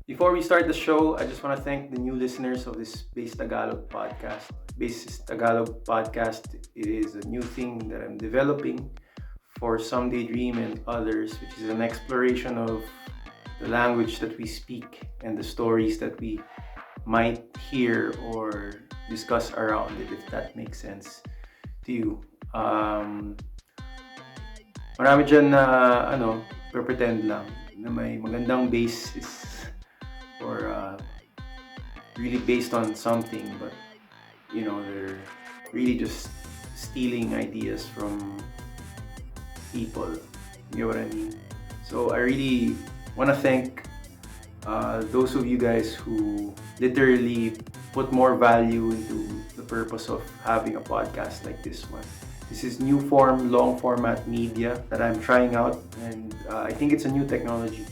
Before we start the show, I just want to thank the new listeners of this Base Tagalog podcast. Base Tagalog podcast is a new thing that I'm developing for Some Daydream and others, which is an exploration of the language that we speak and the stories that we might hear or discuss around it, if that makes sense to you. Marami dyan na pretend lang na may magandang basis or really based on something, but they're really just stealing ideas from people. You know what I mean? So I really want to thank those of you guys who literally put more value into the purpose of having a podcast like this one. This is new form, long format media that I'm trying out, and I think it's a new technology.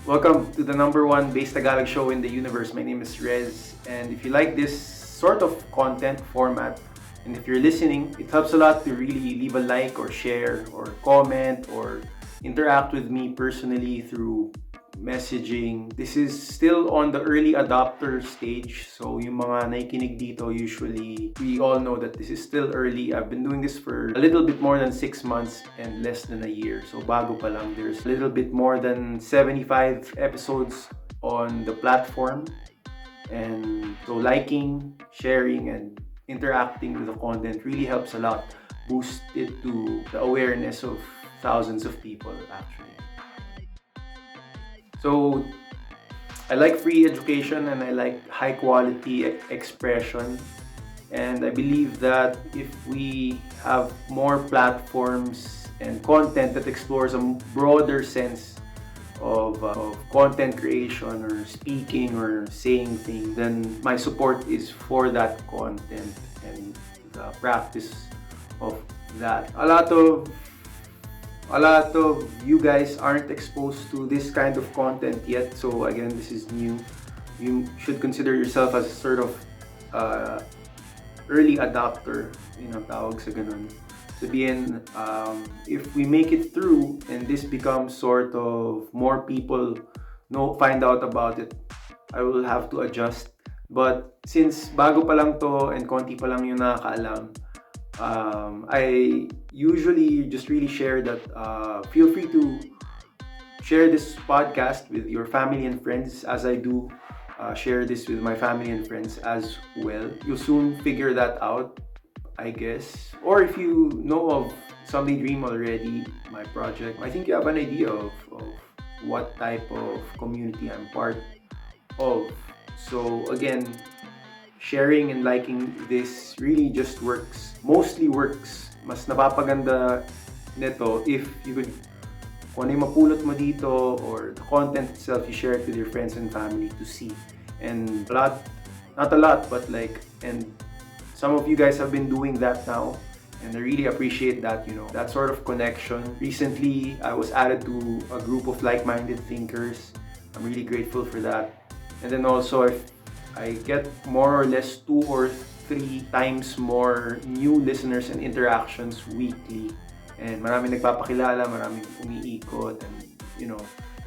Welcome to the number one Base Tagalog show in the universe. My name is Rez, and if you like this sort of content format, and if you're listening, it helps a lot to really leave a like or share or comment or interact with me personally through messaging. This is still on the early adopter stage, so yung mga nakikinig dito, usually we all know that this is still early. I've been doing this for a little bit more than 6 months and less than a year, so bago pa lang. There's a little bit more than 75 episodes on the platform, and so liking, sharing, and interacting with the content really helps a lot boost it to the awareness of thousands of people actually. So I like free education and I like high quality expression, and I believe that if we have more platforms and content that explores a broader sense of content creation or speaking or saying things, then my support is for that content and the practice of that. A lot of you guys aren't exposed to this kind of content yet, so again, this is new. You should consider yourself as a sort of early adopter, tawag sa ganun. Sabihin, if we make it through and this becomes sort of more people find out about it, I will have to adjust. But since bago pa lang to and konti pa lang yung nakakaalam, I usually just really share that feel free to share this podcast with your family and friends, as I do share this with my family and friends as well. You'll soon figure that out, I guess. Or if you know of Some Daydream already, my project, I think you have an idea of what type of community I'm part of. So again, sharing and liking this really just mostly works. Mas napapaganda nito if you could, kung ano yung mapulot mo dito or the content itself, you share it with your friends and family to see. And not a lot, but and some of you guys have been doing that now, and I really appreciate that, that sort of connection. Recently, I was added to a group of like-minded thinkers. I'm really grateful for that. And then also, if I get more or less 2 or 3 times more new listeners and interactions weekly. And maraming nagpapakilala, maraming umiikot, and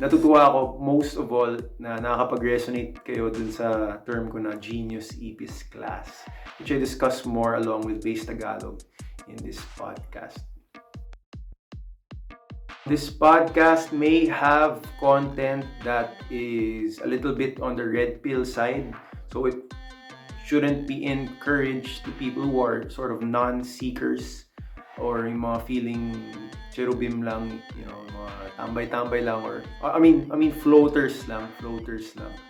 natutuwa ako most of all na nakakapag-resonate kayo dun sa term ko na Genius EPIS class, which I discuss more along with Base Tagalog in this podcast. This podcast may have content that is a little bit on the red pill side, so it shouldn't be encouraged to people who are sort of non-seekers or yung mga feeling cherubim lang, mga tambay-tambay lang, or I mean floaters lang.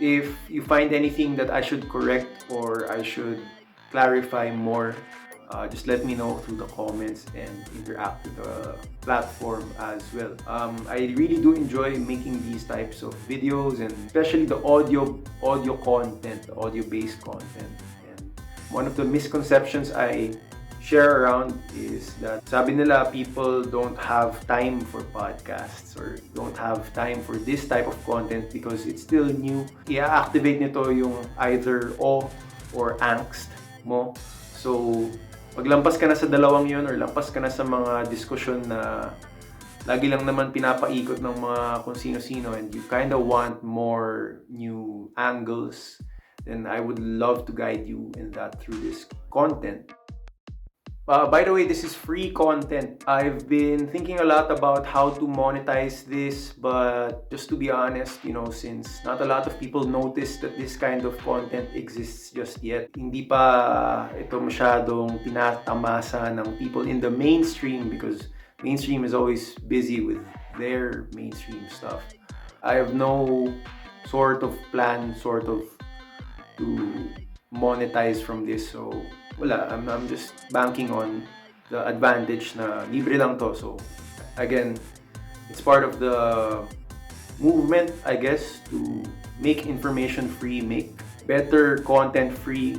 If you find anything that I should correct or I should clarify more, just let me know through the comments and interact with the platform as well. I really do enjoy making these types of videos, and especially the audio content, the audio-based content. And one of the misconceptions I share around is that sabi nila people don't have time for podcasts or don't have time for this type of content because it's still new. I-activate nito yung either awe or angst mo. So paglampas ka na sa dalawang yun or lampas ka na sa mga diskusyon na lagi lang naman pinapaikot ng mga kung sino-sino and you kind of want more new angles, then I would love to guide you in that through this content. By the way, this is free content. I've been thinking a lot about how to monetize this, but just to be honest, since not a lot of people notice that this kind of content exists just yet, hindi pa ito masyadong tinatamasa ng people in the mainstream because mainstream is always busy with their mainstream stuff. I have no sort of plan, to monetize from this. So, wala. I'm just banking on the advantage na libre lang to. So, again, it's part of the movement, I guess, to make information free, make better content free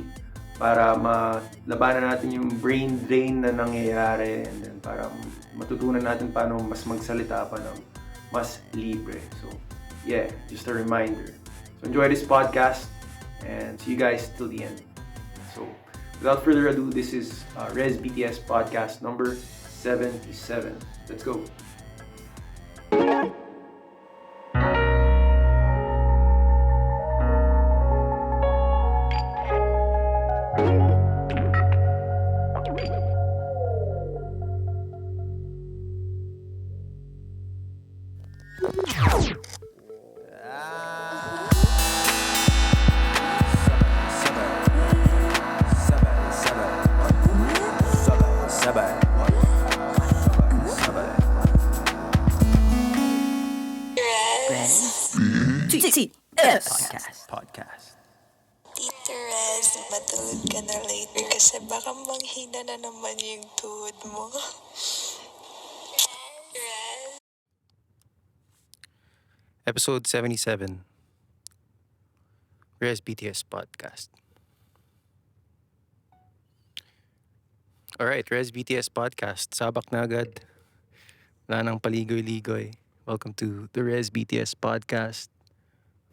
para malabanan natin yung brain drain na nangyayari and then para matutunan natin paano mas magsalita pa ng mas libre. So, yeah, just a reminder. So, enjoy this podcast and see you guys till the end. So, without further ado, this is Rezbt-S Podcast number 77. Let's go. Rezbt-S Podcast. Tito Rez, matulog ka na later kasi baka manghina na naman yung tuhod mo. Rez. Episode 77. Rezbt-S Podcast. Alright, Rezbt-S Podcast. Sabak na agad. Wala nang paligoy-ligoy. Welcome to the Rezbt-S Podcast.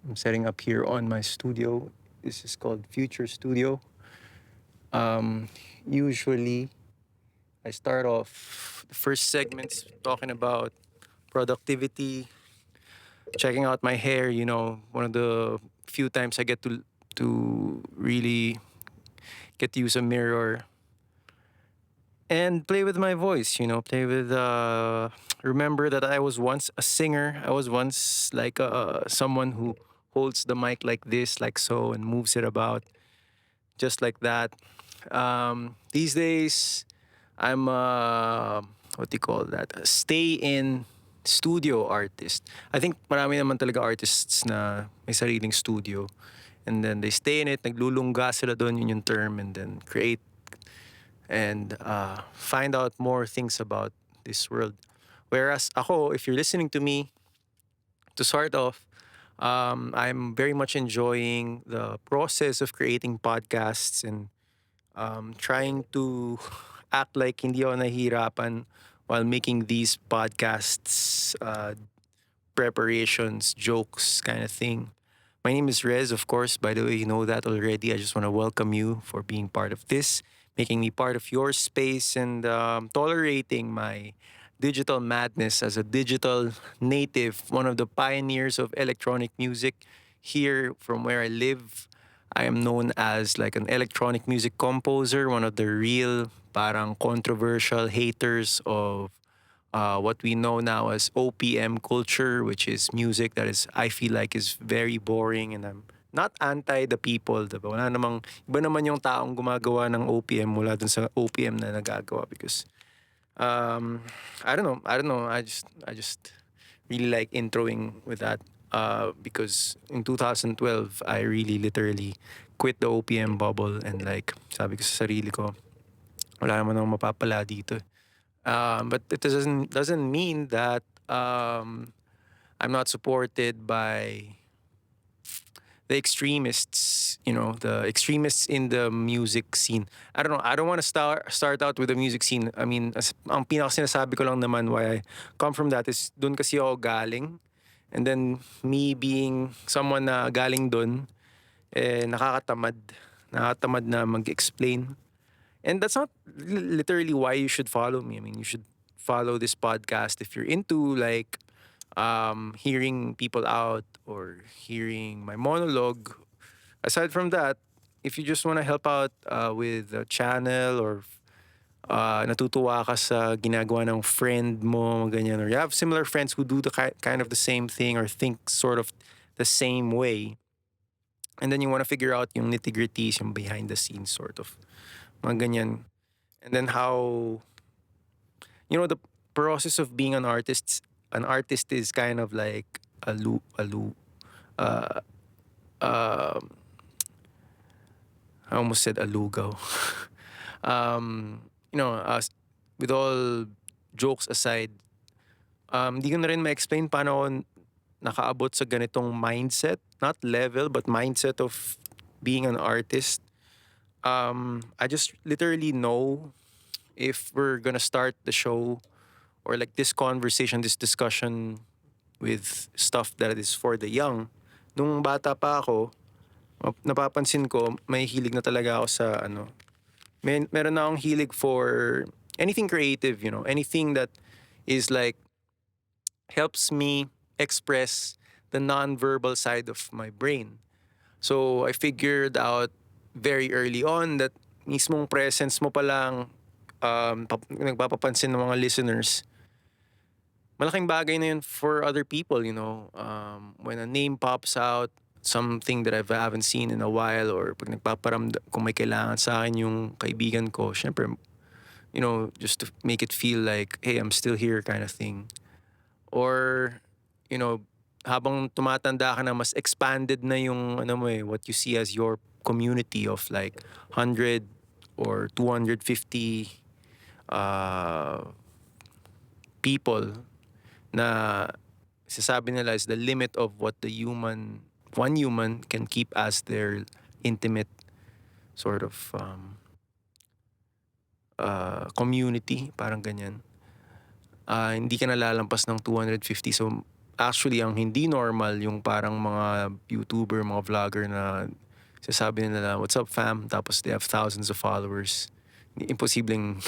I'm setting up here on my studio. This is called Future Studio. Usually, I start off the first segments talking about productivity, checking out my hair. One of the few times I get to really get to use a mirror and play with my voice. Play with. Remember that I was once a singer. I was once like someone who holds the mic like this, like so, and moves it about just like that. These days, I'm what do you call that? A stay-in studio artist. I think marami naman talaga artists na may sariling studio. And then they stay in it, naglulungga sila doon, yun yung term, and then create and find out more things about this world. Whereas ako, if you're listening to me, to start off, I'm very much enjoying the process of creating podcasts and trying to act like hindi ako nahihirapan while making these podcasts, preparations, jokes, kind of thing. My name is Rez, of course. By the way, you know that already. I just want to welcome you for being part of this, making me part of your space, and tolerating my digital madness as a digital native, one of the pioneers of electronic music here from where I live. I am known as like an electronic music composer, one of the real parang controversial haters of what we know now as OPM culture, which is music that is, I feel like, is very boring, and I'm not anti the people, diba? Wala namang, iba naman yung taong gumagawa ng OPM mula dun sa OPM na nagagawa because I don't know. I just really like introing with that. Because in 2012, I really literally quit the OPM bubble and like sabi ko sa sarili ko, wala naman akong mapapala dito. But it doesn't mean that I'm not supported by the extremists, the extremists in the music scene. I don't know. I don't want to start out with the music scene. I mean, ang pinaka-sinasabi ko lang naman why I come from that is dun kasi ako galing. And then me being someone na galing dun, nakakatamad. Nakakatamad na mag-explain. And that's not literally why you should follow me. I mean, you should follow this podcast if you're into like hearing people out or hearing my monologue. Aside from that, if you just want to help out with the channel or natutuwa ka sa ginagawa ng friend mo, ganyan, or you have similar friends who do the kind of the same thing or think sort of the same way, and then you want to figure out yung nitty-gritties, yung behind the scenes sort of, mga ganyan. And then how, the process of being an artist is kind of like uh, uh, I almost said alugaw. With all jokes aside, di ko na rin ma-explain paano ako nakaabot sa ganitong mindset, not level, but mindset of being an artist. I just literally know if we're gonna start the show or like this conversation, this discussion with stuff that is for the young. Nung bata pa ako, napapansin ko, may hilig na talaga ako sa meron na akong hilig for anything creative, anything that is like helps me express the non-verbal side of my brain. So I figured out very early on that mismong presence mo pa lang nagpapapansin ng mga listeners. Malaking bagay na yun for other people. When a name pops out, something that I haven't seen in a while, or pag nagpaparamdam, kung may kailangan sa akin yung kaibigan ko, syempre, just to make it feel like, hey, I'm still here kind of thing. Or, habang tumatanda ka na, mas expanded na yung, what you see as your community of like 100 or 250 people na sasabi nila is the limit of what one human can keep as their intimate sort of community, parang ganyan. Hindi ka nalalampas ng 250. So actually, ang hindi normal yung parang mga YouTuber, mga vlogger na sasabi nila, what's up fam? Tapos they have thousands of followers. Imposibleng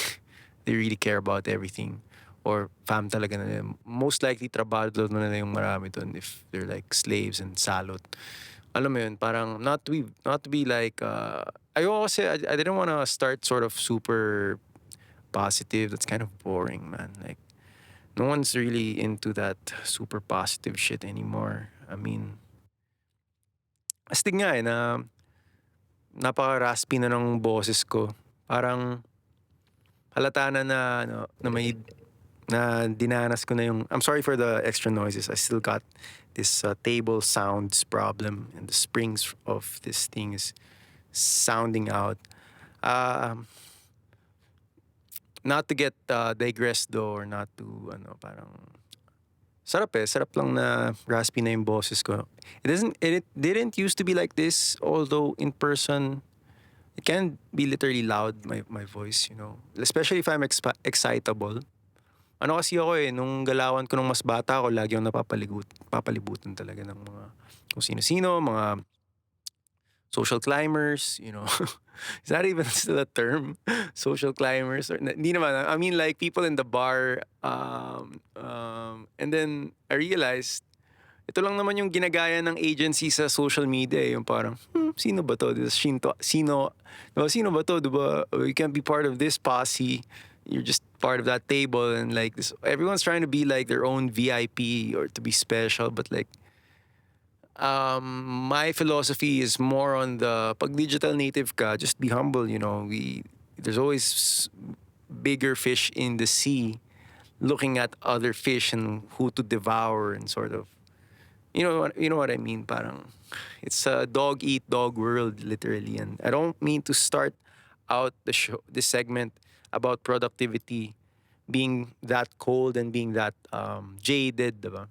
they really care about everything. Or fam talaga na. Most likely, trabado na nila yung marami dun if they're like slaves and salot. Alam mo yun, parang not to be like, ayoko kasi, I didn't want to start sort of super positive. That's kind of boring, man. Like, no one's really into that super positive shit anymore. I mean, astig nga na napaka-raspy na ng boses ko. Parang halata na may na dinanas ko na yung, I'm sorry for the extra noises. I still got this table sounds problem, and the springs of this thing is sounding out. Not to get digressed though, or not to parang sarap lang na raspy na yung boses ko. It didn't used to be like this, although in person it can be literally loud, my voice, especially if I'm excitable. Ano kasi ako nung galawan ko nung mas bata ako, lagi akong papalibutan talaga ng mga kung sino-sino, mga social climbers, Is that even still a term? Social climbers? Or, hindi naman. I mean like people in the bar. And then I realized, ito lang naman yung ginagaya ng agency sa social media. Yung parang, sino ba to? Sino ba to? Diba? You can't be part of this posse. You're just part of that table, and like this, everyone's trying to be like their own VIP or to be special, but like my philosophy is more on the pag digital native ka, just be humble, there's always bigger fish in the sea looking at other fish and who to devour, and sort of you know what I mean, parang it's a dog eat dog world literally. And I don't mean to start out this segment about productivity being that cold and being that jaded, diba?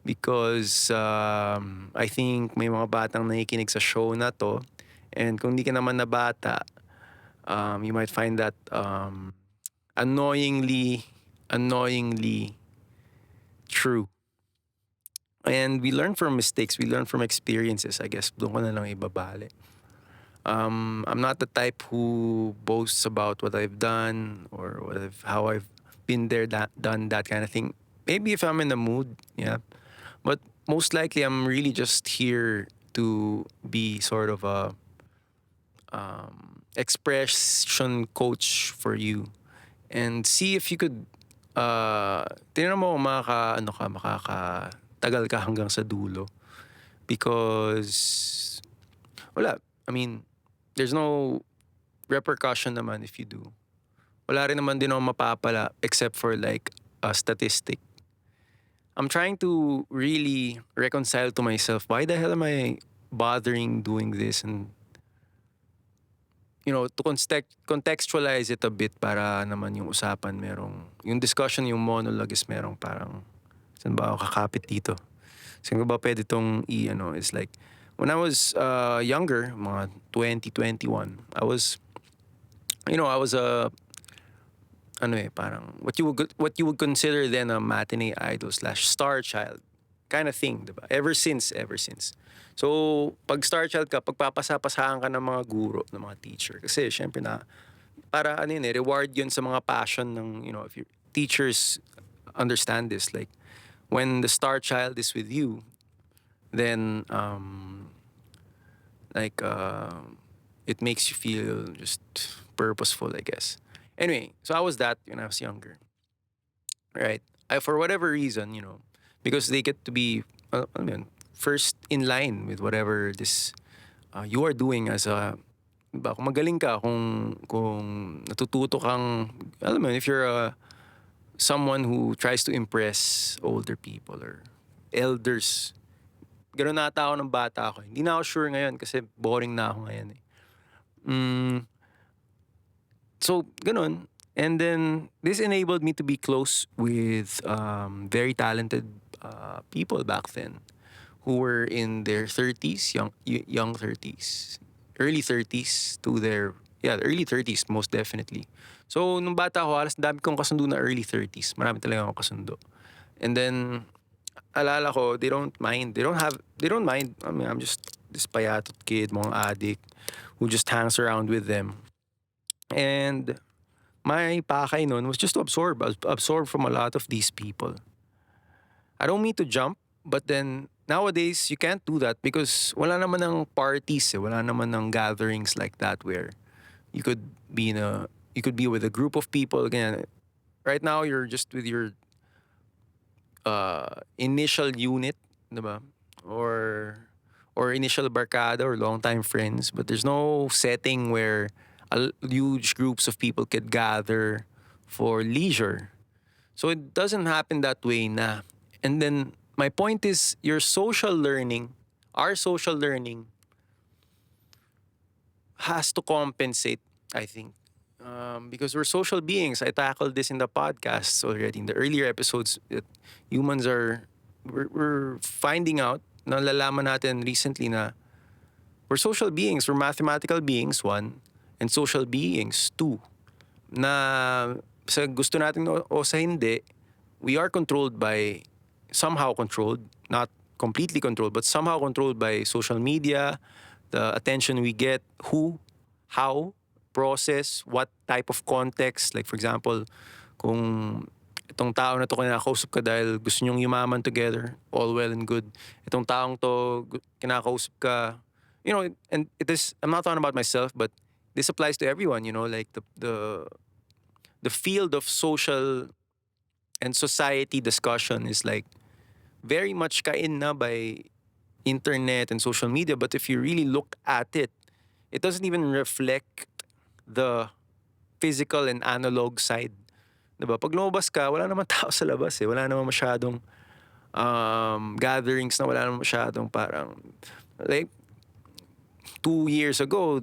Because I think may mga batang nakikinig sa show na to, and kung di ka naman na bata, you might find that annoyingly true. And we learn from mistakes, we learn from experiences, I guess. Doon ko na lang ibabali. I'm not the type who boasts about what I've done or how I've been there, done that kind of thing. Maybe if I'm in the mood, yeah. But most likely, I'm really just here to be sort of a expression coach for you and see if you could tingnan mo kung makakatagal ka hanggang sa dulo because wala, I mean, there's no repercussion naman if you do. Wala rin naman din ako mapapala except for like a statistic. I'm trying to really reconcile to myself, why the hell am I bothering doing this? And to contextualize it a bit para naman yung usapan yung discussion, yung monologue is merong parang, saan ba ako kakapit dito? Saan ko ba pwede itong it's like, when I was younger, mga 2021, I was a, parang, what you would consider then a matinee idol / star child kind of thing, diba? Ever since. So, pag star child ka, pagpapasapasahan ka ng mga guro, ng mga teacher. Kasi, syempre para reward yun sa mga passion ng, if your teachers understand this, like, when the star child is with you, then, it makes you feel just purposeful, I guess. Anyway, so I was that when I was younger. Right. For whatever reason, because they get to be first in line with whatever this you are doing as a, diba, kung magaling ka, kung natututo kang, alam mo, if you're someone who tries to impress older people or elders, gano'n nata ako ng bata ako. Hindi na ako sure ngayon kasi boring na ako ngayon eh. So, ganun. And then, this enabled me to be close with very talented people back then who were in their 30s, young 30s, early 30s to their, early 30s most definitely. So, nung bata ako, alas dami kong kasundo na early 30s. Marami talaga akong kasundo. And then, alala ko, they don't mind. I mean, I'm just this payatot kid, mga addict, who just hangs around with them. And my pakay nun was just to absorb from a lot of these people. I don't mean to jump, but then nowadays you can't do that because wala naman ng parties, wala naman ng gatherings like that where you could be with a group of people. Again, right now you're just with your initial unit, diba? Or initial barkada or longtime friends, but there's no setting where huge groups of people could gather for leisure. So it doesn't happen that way na. And then my point is our social learning has to compensate, I think. Because we're social beings. I tackled this in the podcast already, in the earlier episodes, that humans we're finding out, nalalaman natin recently na we're social beings, we're mathematical beings, one, and social beings, two. Na sa gusto natin o sa hindi, we are somehow controlled, not completely controlled, but somehow controlled by social media, the attention we get, who, how, process, what type of context. Like for example, kung itong tao na to kinakausap ka dahil gusto nyong yumaman together, all well and good. Itong taong to kinakausap ka, and I'm not talking about myself, but this applies to everyone, like the field of social and society discussion is like very much kain na by internet and social media. But if you really look at it, it doesn't even reflect the physical and analog side. Diba? Pag lumabas ka, wala naman tao sa labas eh. Wala naman masyadong gatherings na wala naman masyadong parang like 2 years ago,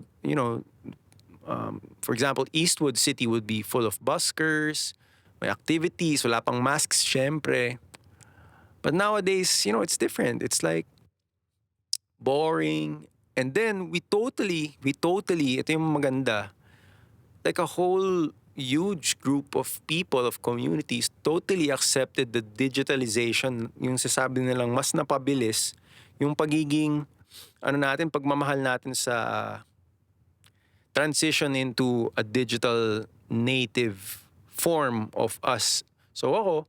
for example, Eastwood City would be full of buskers, may activities, wala pang masks, syempre. But nowadays, it's different. It's like boring. And then we totally, ito yung maganda, like a whole huge group of people, of communities, totally accepted the digitalization, yung sasabi nilang mas napabilis, yung pagiging, pagmamahal natin sa transition into a digital native form of us. So ako,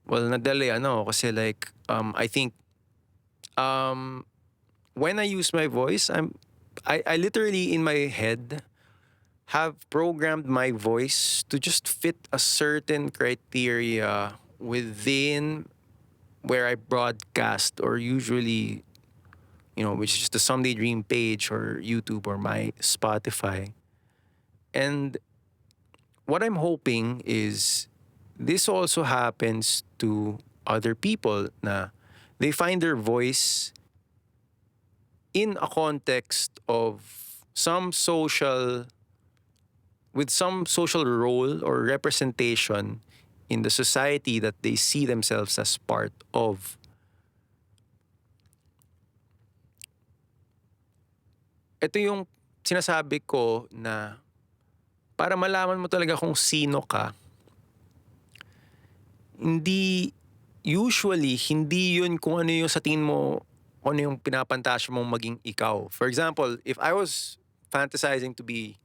well, nadali kasi like, I think, when I use my voice, I literally in my head have programmed my voice to just fit a certain criteria within where I broadcast, or usually, which is just the Someday Dream page or YouTube or my Spotify. And what I'm hoping is this also happens to other people na they find their voice in a context of some social with some social role or representation in the society that they see themselves as part of. Ito yung sinasabi ko na para malaman mo talaga kung sino ka, hindi yun kung ano yung sa tingin mo, kung ano yung pinapantasya mong maging ikaw. For example, if I was fantasizing to be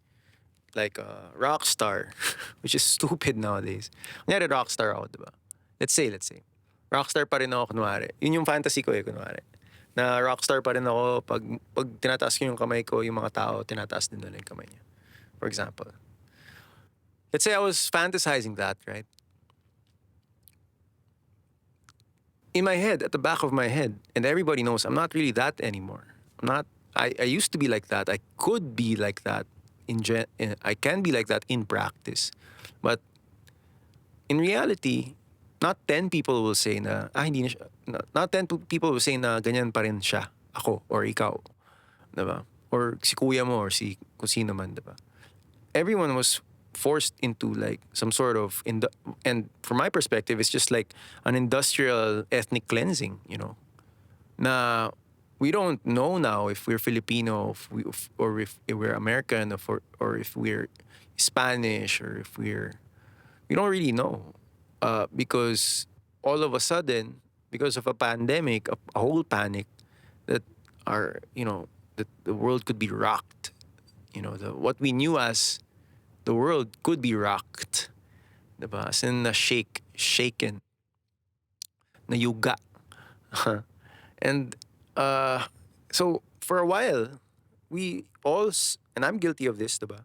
like a rock star, which is stupid nowadays. Kunyari rock star ako, diba? Let's say. Rock star pa rin ako, kunwari. Yun yung fantasy ko kunwari. Na rock star pa rin ako, pag tinataas ko yung kamay ko, yung mga tao, tinataas din nila yung kamay niya. For example. Let's say I was fantasizing that, right? In my head, at the back of my head, and everybody knows I'm not really that anymore. I used to be like that. I could be like that. I can be like that in practice. But in reality, not 10 people will say na, hindi na siya. Not 10 people will say na ganyan pa rin siya, ako, or ikaw. Diba? Or si kuya mo, or si kung sino man, diba? Everyone was forced into like some sort of, and from my perspective, it's just like an industrial ethnic cleansing, na we don't know now if we're Filipino, or if we're American, or if we're Spanish, or if we don't really know. Because all of a sudden, because of a pandemic, a whole panic, that that the world could be rocked. What we knew as the world could be rocked. Diba? As in shaken, na yuga. And so for a while, we all, and I'm guilty of this, diba?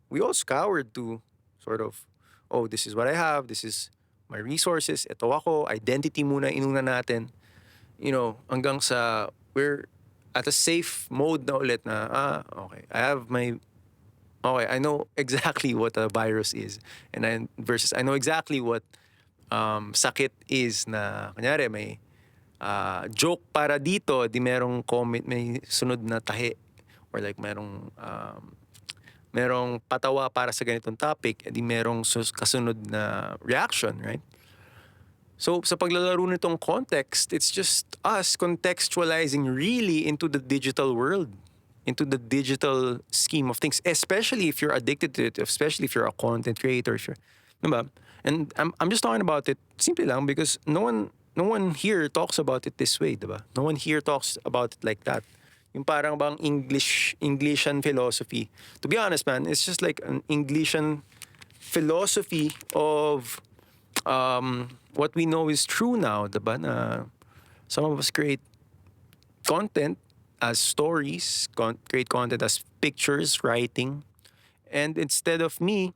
We all scoured to sort of, oh, this is what I have, this is my resources, ito ako, identity muna inuna natin. Hanggang sa we're at a safe mode na ulit na, okay, I know exactly what a virus is. And versus I know exactly what sakit is, na kunyari may joke para dito, di merong comment, may sunod na tahi, or like merong patawa para sa ganitong topic, di merong kasunod na reaction, right? So sa paglalaro nitong context, it's just us contextualizing really into the digital world, into the digital scheme of things, especially if you're addicted to it, especially if you're a content creator, diba? And I'm just talking about it simply lang because no one here talks about it this way, diba? No one here talks about it like that. Yung parang bang Englishan philosophy. To be honest, man, it's just like an Englishan philosophy of what we know is true now, diba? Na some of us create content as stories, create content as pictures, writing. And instead of me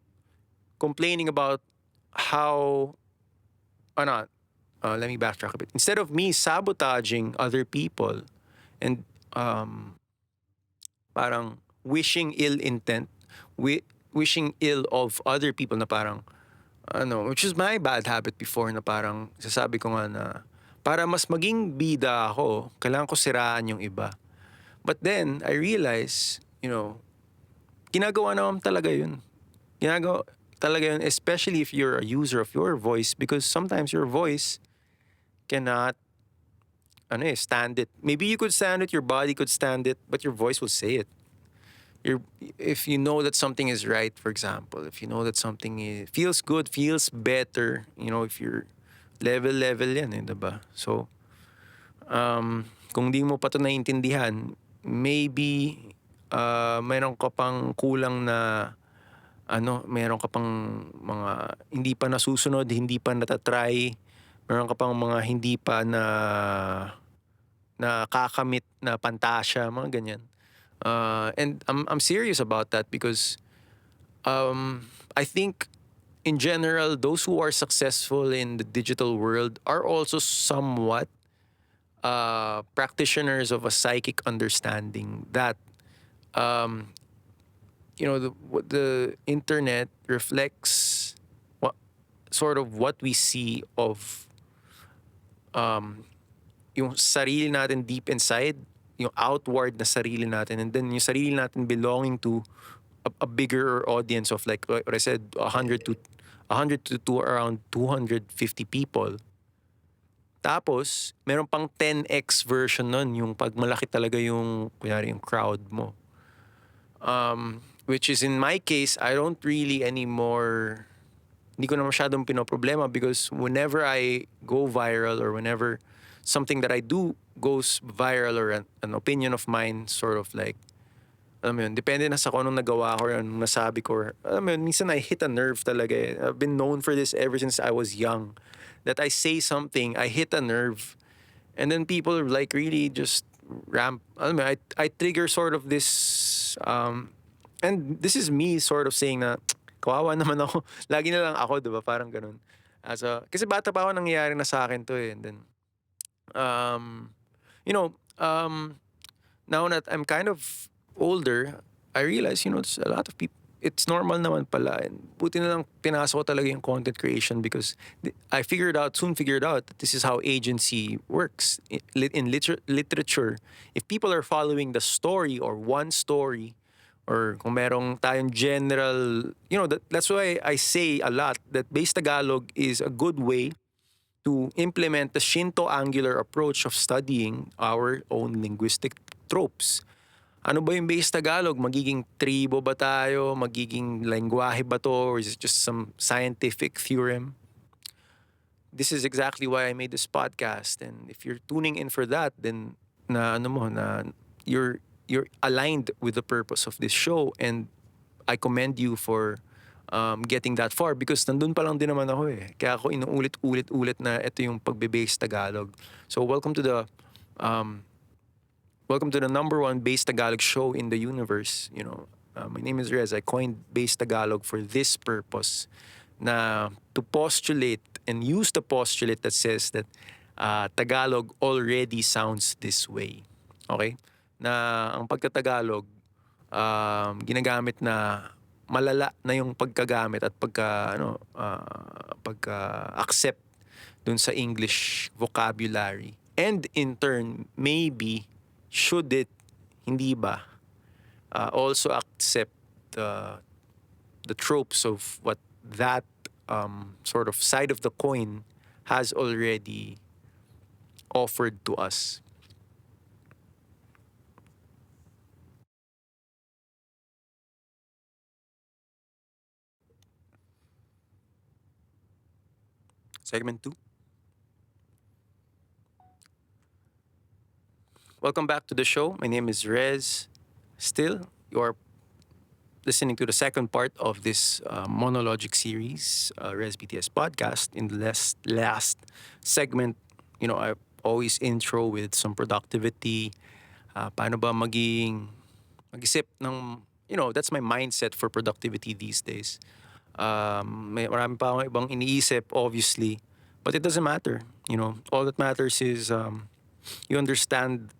complaining about how, let me backtrack a bit. Instead of me sabotaging other people and parang wishing ill intent, wishing ill of other people, na parang, which is my bad habit before, na parang sasabi ko nga na para mas maging bida ako, kailangan ko siraan yung iba. But then, I realize, ginagawa naman talaga yun. Ginagawa talaga yun, especially if you're a user of your voice, because sometimes your voice cannot stand it. Maybe you could stand it, your body could stand it, but your voice will say it. If you know that something is right, for example, if you know that something feels good, feels better, if you're level yan, diba? So, kung di mo pa ito naiintindihan, maybe mayroon ka pang kulang na meron ka pang mga hindi pa nasusunod, hindi pa natatry, meron ka pang mga hindi pa nakakamit na pantasya, mga ganyan. And I'm serious about that because I think in general, those who are successful in the digital world are also somewhat practitioners of a psychic understanding that um, the internet reflects what sort of what we see of yung sarili natin deep inside, yung outward na sarili natin, and then yung sarili natin belonging to a bigger audience of like what I said, 100 to around 250 people. Tapos, meron pang 10x version nun, yung pag malaki talaga yung, kunyari, yung crowd mo. Which is in my case, I don't really anymore, hindi ko na masyadong pinoproblema because whenever I go viral or whenever something that I do goes viral or an opinion of mine sort of like, alam mo yun, depende na sa kung anong nagawa ko or anong nasabi ko. Or, alam mo yun, minsan I hit a nerve talaga eh. I've been known for this ever since I was young. That I say something, I hit a nerve, and then people like really just ramp. Alam mo, I trigger sort of this, and this is me sort of saying na, kawawa naman ako. Lagi na lang ako, diba? Parang ganun. Kasi bata pa ako nangyayari na sa akin to eh. And then, um, you know, now that I'm kind of older, I realize, there's a lot of people, it's normal naman pala. And buti na lang pinasok ko talaga yung content creation because I soon figured out that this is how agency works. In literature, if people are following the story or one story, or kung merong tayong general, that's why I say a lot that base Tagalog is a good way to implement the Shinto angular approach of studying our own linguistic tropes. Ano ba yung base Tagalog? Magiging tribo ba tayo? Magiging lengguwahe ba to? Or is it just some scientific theorem? This is exactly why I made this podcast. And if you're tuning in for that, then you're aligned with the purpose of this show. And I commend you for getting that far because nandun pa lang din naman ako eh. Kaya ako inuulit-ulit na ito yung pagbe-base Tagalog. So welcome to the number one base Tagalog show in the universe. My name is Rez. I coined base Tagalog for this purpose, na to postulate and use the postulate that says that Tagalog already sounds this way. Okay? Na ang pagka-Tagalog ginagamit na malala na yung pagkagamit at pagka-accept dun sa English vocabulary. And in turn, maybe should it, hindi ba, also accept the tropes of what that sort of side of the coin has already offered to us. Segment 2. Welcome back to the show. My name is Rez. Still, you're listening to the second part of this monologic series, Rezbt-S Podcast. In the last segment, I always intro with some productivity. Paano ba mag-isip ng, that's my mindset for productivity these days. Marami pa akong ibang iniisip, obviously. But it doesn't matter. All that matters is you understand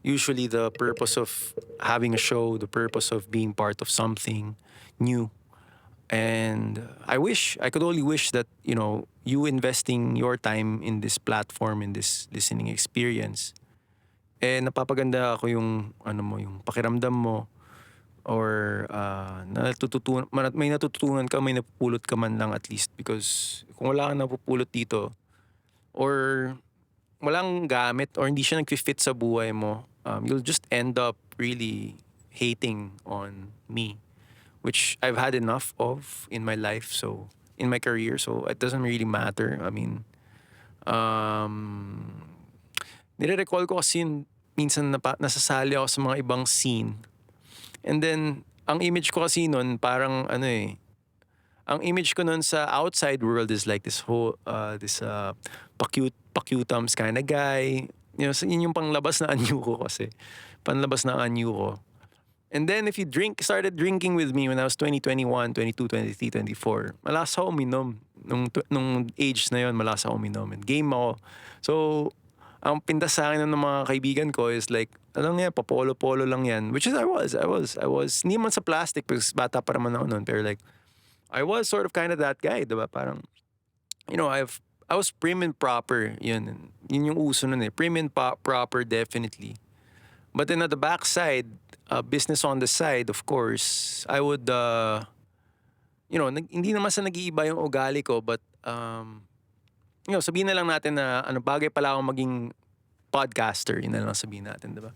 usually the purpose of having a show, the purpose of being part of something new. And I could only wish that, you investing your time in this platform, in this listening experience, napapaganda ako yung, yung pakiramdam mo, or may natututunan ka, may napupulot ka man lang at least. Because kung wala kang napupulot dito, or walang gamit, or hindi siya nag-fit sa buhay mo, you'll just end up really hating on me, which I've had enough of in my life, so in my career, so it doesn't really matter. I mean, nire-recall ko kasi minsan nasasali ako sa mga ibang scene, and then ang image ko kasi nun parang ano eh, ang image ko nun sa outside world is like this whole, pa-cutums kind of guy. Yun yung panglabas na anyo ko kasi. Panlabas na anyo ko. And then if you started drinking with me when I was 20, 21, 22, 23, 24, malakas ako uminom. Nung age na yon, malakas ako uminom. And game ako. So, ang pintas sa akin ng mga kaibigan ko is like, alam nga, papolo-polo lang yan. Which is, I was, hindi man sa plastic because bata pa naman ako noon. Pero like, I was sort of kind of that guy, diba? Parang, I was prim and proper. Yun yung uso nun eh. Prim and proper, definitely. But then at the backside, business on the side, of course, I would, hindi naman sa nag-iiba yung ugali ko, but, sabihin na lang natin na bagay pala akong maging podcaster, yun na lang sabihin natin, diba?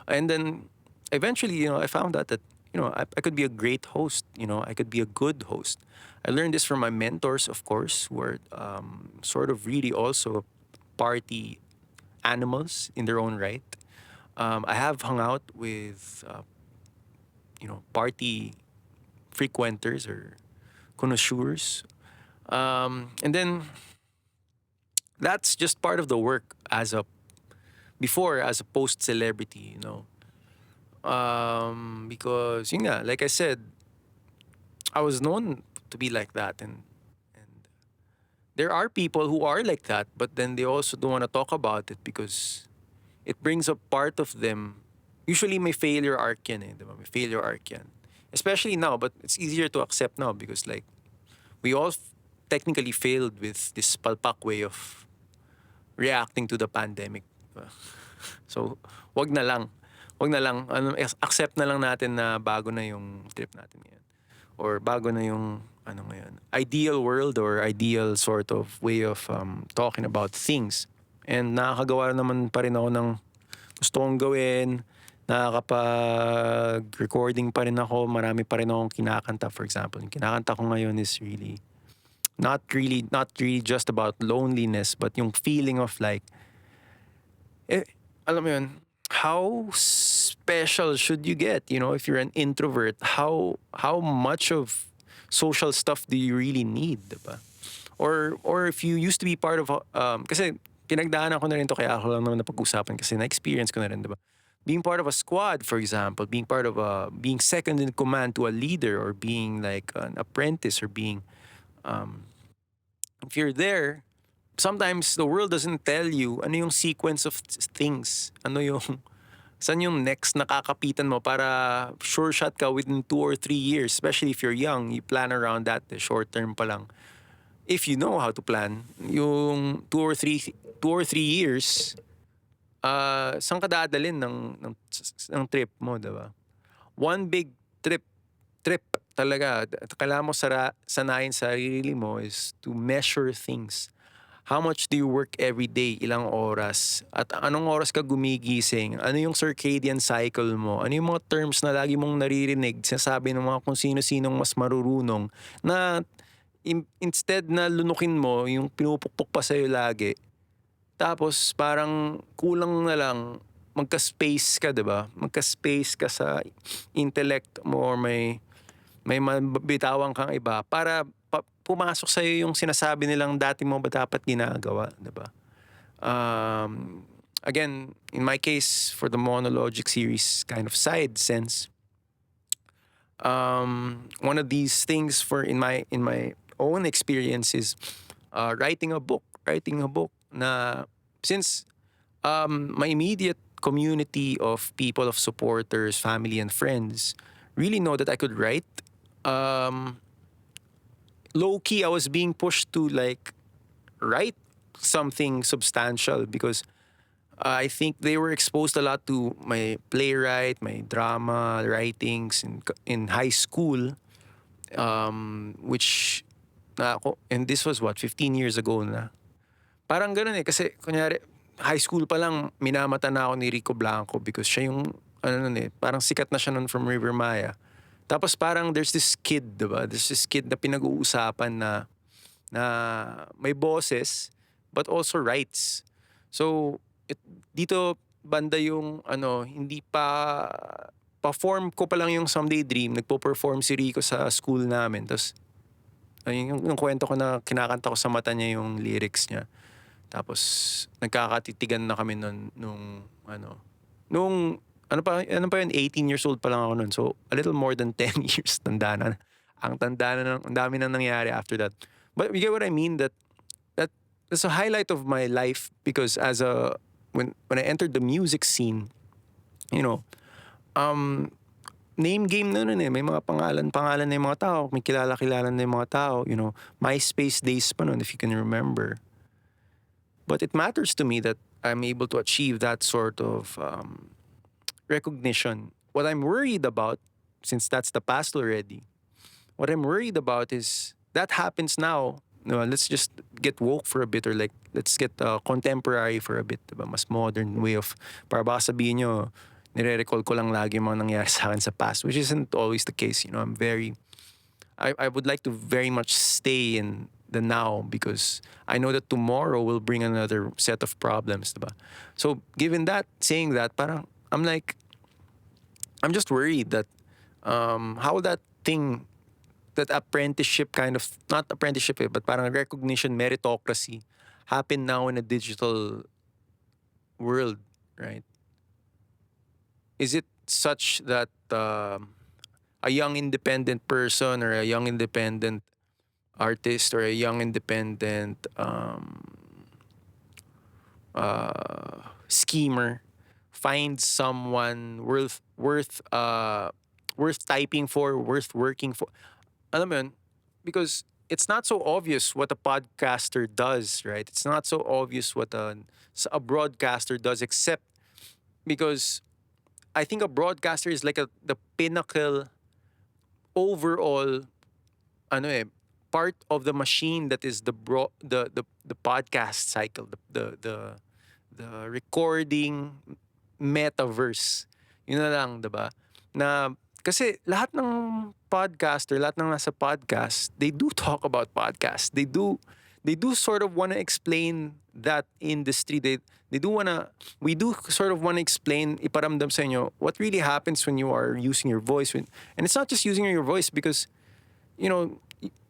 And then, eventually, I found out that, I could be a great host, I could be a good host. I learned this from my mentors, of course, who are sort of really also party animals in their own right. I have hung out with, party frequenters or connoisseurs. And then, that's just part of the work as a post-celebrity, Because, yun nga, like I said, I was known to be like that. And there are people who are like that, but then they also don't want to talk about it because it brings up part of them. Usually may failure arc yan eh, diba? May failure arc yan. Especially now, but it's easier to accept now because like, we all technically failed with this palpak way of reacting to the pandemic. Diba? So, wag na lang. Accept na lang natin na bago na yung trip natin ngayon. Or bago na yung, ngayon, ideal world or ideal sort of way of talking about things. And nakakagawa naman pa rin ako ng gusto kong gawin. Nakakapag-recording pa rin ako. Marami pa rin akong kinakanta. For example, yung kinakanta ko ngayon is really not really just about loneliness, but yung feeling of like, alam mo yun, how special should you get? If you're an introvert, how much of social stuff do you really need, diba? Or if you used to be part of, kasi pinagdaanan ko na rin to, kaya ako lang naman napag-usapan kasi na-experience ko na rin, diba? Being part of a squad, for example, being second in command to a leader, or being like an apprentice, or being, if you're there, sometimes the world doesn't tell you ano yung sequence of things. Saan yung next nakakapitan mo para sure shot ka within 2 or 3 years. Especially if you're young, you plan around that, short term pa lang. If you know how to plan, yung 2 or 3 years, saan ka dadalhin ng trip mo, diba? One big trip talaga, kailangan mo sanayin sarili mo is to measure things. How much do you work every day? Ilang oras? At anong oras ka gumigising? Ano yung circadian cycle mo? Ano yung mga terms na lagi mong naririnig, sinasabi ng mga kung sino-sinong mas marurunong, na instead na lunukin mo, yung pinupukpok pa sa'yo lagi. Tapos parang kulang na lang, magka-space ka, diba? Magka-space ka sa intellect mo, or may mabitawan kang iba para pumasok sa'yo yung sinasabi nilang dati mo ba dapat ginagawa, diba? Again, in my case, for the monologic series kind of side sense, one of these things in my own experience is writing a book na since my immediate community of people, of supporters, family and friends really know that I could write, low-key, I was being pushed to like write something substantial because I think they were exposed a lot to my playwright, my drama writings in high school, which and this was 15 years ago na. Parang ganun eh, kasi kunyari high school pa lang minamata na ako ni Rico Blanco because siya yung parang sikat na siya nun from River Maya. Tapos parang there's this kid, diba? There's this kid na pinag-uusapan na may boses but also writes. So dito banda yung hindi pa pa-form ko pa lang yung Someday Dream, nagpo-perform si Rico sa school namin. Tapos, yung kwento ko na kinakanta ko sa mata niya yung lyrics niya. Tapos, nagkakatitigan na kami ano pa yun, 18 years old pa lang ako nun. So, a little more than 10 years, tanda na. Ang tanda na, ang dami na nangyari after that. But you get what I mean? That's a highlight of my life because when I entered the music scene, you know, name game na nun eh. May mga pangalan na yung mga tao. May kilala na yung mga tao. You know, MySpace days pa nun, if you can remember. But it matters to me that I'm able to achieve that sort of recognition. What I'm worried about, since that's the past already, what I'm worried about is that happens now. No, let's just get woke for a bit, or like let's get contemporary for a bit, diba? Mas modern way of, para baka sabihin nyo, nire-recall ko lang lagi yung mga nangyari sa akin sa past, which isn't always the case. You know, I would like to very much stay in the now because I know that tomorrow will bring another set of problems, diba? So given that, saying that, parang I'm just worried that how that apprenticeship kind of, not apprenticeship but parang recognition, meritocracy happen now in a digital world, right? Is it such that a young independent person or a young independent artist or a young independent schemer finds someone worth typing for, worth working for? Alam mo yun? Because it's not so obvious what a podcaster does, right? It's not so obvious what a broadcaster does, except because I think a broadcaster is like the pinnacle overall part of the machine that is the podcast cycle, the recording metaverse. Yun na lang, 'di ba? Na kasi lahat ng podcaster, lahat ng nasa podcast, they do talk about podcast. They do sort of want to explain that industry. We do sort of want to explain, iparamdam sa inyo what really happens when you are using your voice. And it's not just using your voice, because, you know,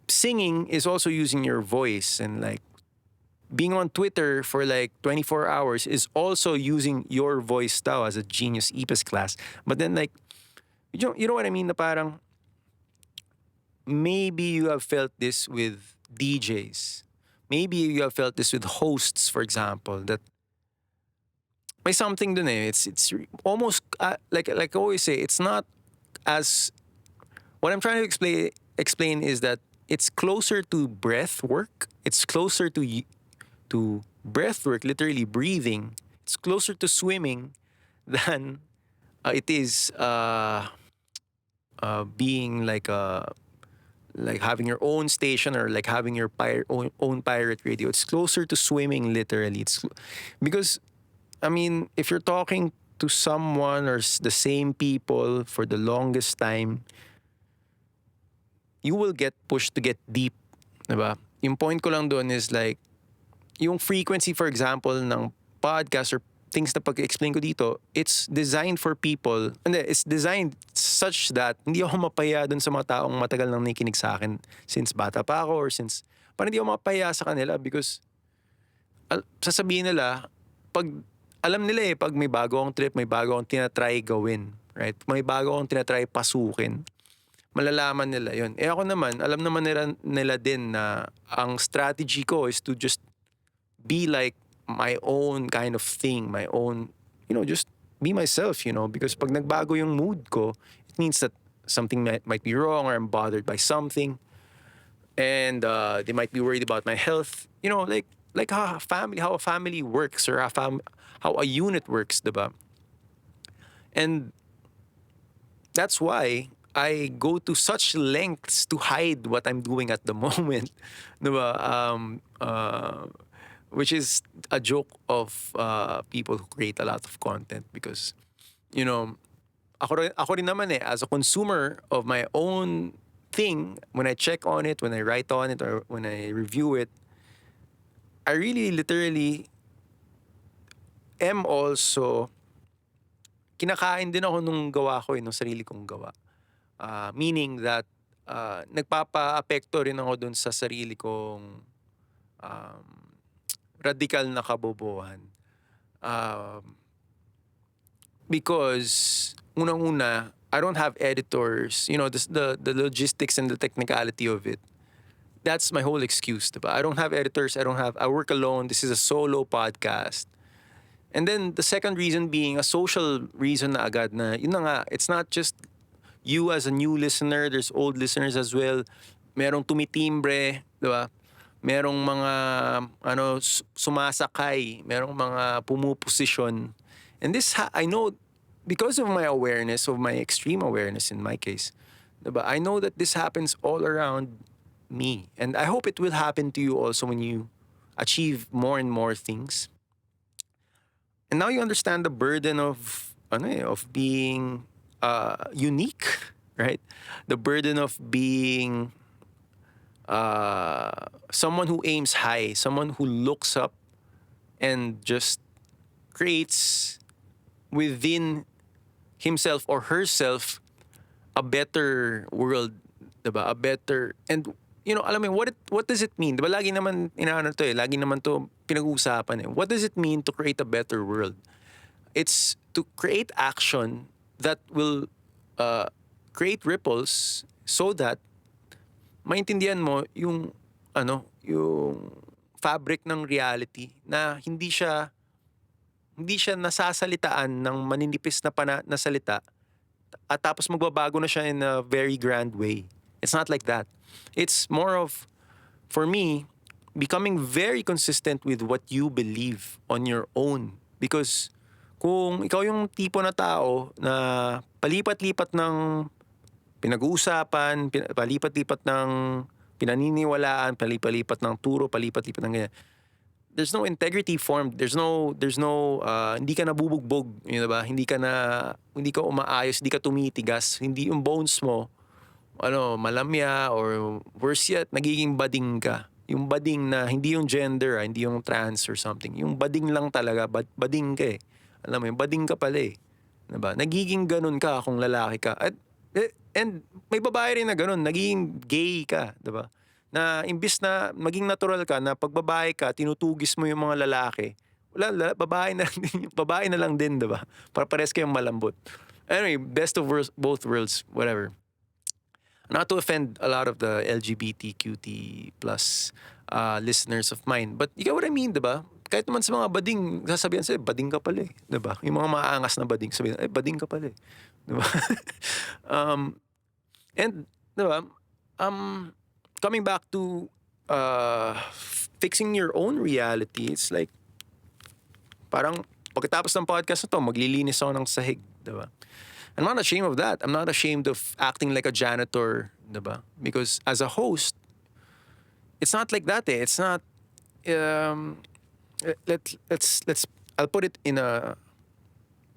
singing is also using your voice, and like being on Twitter for like 24 hours is also using your voice tao as a genius EPS class. But then like, you know what I mean? Na parang, maybe you have felt this with DJs. Maybe you have felt this with hosts, for example, that may something dun eh. It's almost, like I always say, it's not as, what I'm trying to explain is that it's closer to breath work. It's closer to breath work, literally breathing. It's closer to swimming than it is being like having your own station, or like having your own pirate radio. It's closer to swimming, literally. It's because, I mean, if you're talking to someone or the same people for the longest time, you will get pushed to get deep, diba? Yung point ko lang doon is like, yung frequency, for example, ng podcast or things na pag-explain ko dito, it's designed for people, and it's designed such that hindi ako mapaya dun sa mga taong matagal nang nakikinig sa akin since bata pa ako, or since, parang hindi ako mapaya sa kanila because sasabihin nila, alam nila pag may bago akong trip, may bago akong tinatry gawin, right? May bago akong tinatry pasukin, malalaman nila yun. Ako naman, alam naman nila din na ang strategy ko is to just be like my own kind of thing, my own, just be myself, because pag nagbago yung mood ko, it means that something might be wrong, or I'm bothered by something, and they might be worried about my health, like how a family works, or how a unit works, diba? And that's why I go to such lengths to hide what I'm doing at the moment, diba? Which is a joke of people who create a lot of content, because, ako rin naman as a consumer of my own thing, when I check on it, when I write on it, or when I review it, I really literally am also kinakain din ako nung gawa ko nung sarili kong gawa. Meaning that nagpapa-apekto rin ako dun sa sarili kong um, radikal na kabobohan. Because unang-una, I don't have editors. The logistics and the technicality of it. That's my whole excuse, diba? I don't have editors. I work alone. This is a solo podcast. And then the second reason being a social reason na agad na, yun na nga, it's not just you as a new listener, there's old listeners as well. Merong tumitimbre, diba? Merong mga sumasakay, merong mga pumuposisyon. And this, I know, because of my awareness, of my extreme awareness in my case, diba? I know that this happens all around me. And I hope it will happen to you also when you achieve more and more things. And now you understand the burden of being unique, right? The burden of being someone who aims high, someone who looks up and just creates within himself or herself a better world, diba? A better, and alam mo, what does it mean? Diba lagi naman lagi naman to pinag-uusapan What does it mean to create a better world? It's to create action that will create ripples so that maintindihan mo yung fabric ng reality na hindi siya nasasalitaan ng maninipis na salita at tapos magbabago na siya in a very grand way. It's not like that. It's more of, for me, becoming very consistent with what you believe on your own. Because kung ikaw yung tipo na tao na palipat-lipat ng pinag-uusapan, palipat-lipat ng pinaniniwalaan, palipat-lipat ng turo, palipat-lipat ng ganyan, there's no integrity formed. There's no hindi ka nabubugbog, ba? Hindi ka umaayos, hindi ka tumitigas, hindi yung bones mo malamya, or worse yet, nagiging bading ka. Yung bading na hindi yung gender, hindi yung trans or something. Yung bading lang talaga, bading ka Alam mo, yung bading ka pala Diba? Nagiging ganun ka kung lalaki ka. And may babae rin na ganun, nagiging gay ka, diba? Na imbis na maging natural ka, na pag babae ka, tinutugis mo yung mga lalaki, babae na lang din, diba? Para pares kayong malambot. Anyway, best of both worlds, whatever. Not to offend a lot of the LGBTQT plus listeners of mine, but you get what I mean, diba? Kahit naman sa mga bading, sasabihan sa'yo, bading ka pala diba? Yung mga maangas na bading, sabihin, bading ka pala diba? And, diba, coming back to fixing your own reality, it's like, parang pagkatapos ng podcast na to, maglilinis ako ng sahig, diba? I'm not ashamed of that. I'm not ashamed of acting like a janitor, diba? Because as a host, it's not like that It's not, let's I'll put it in to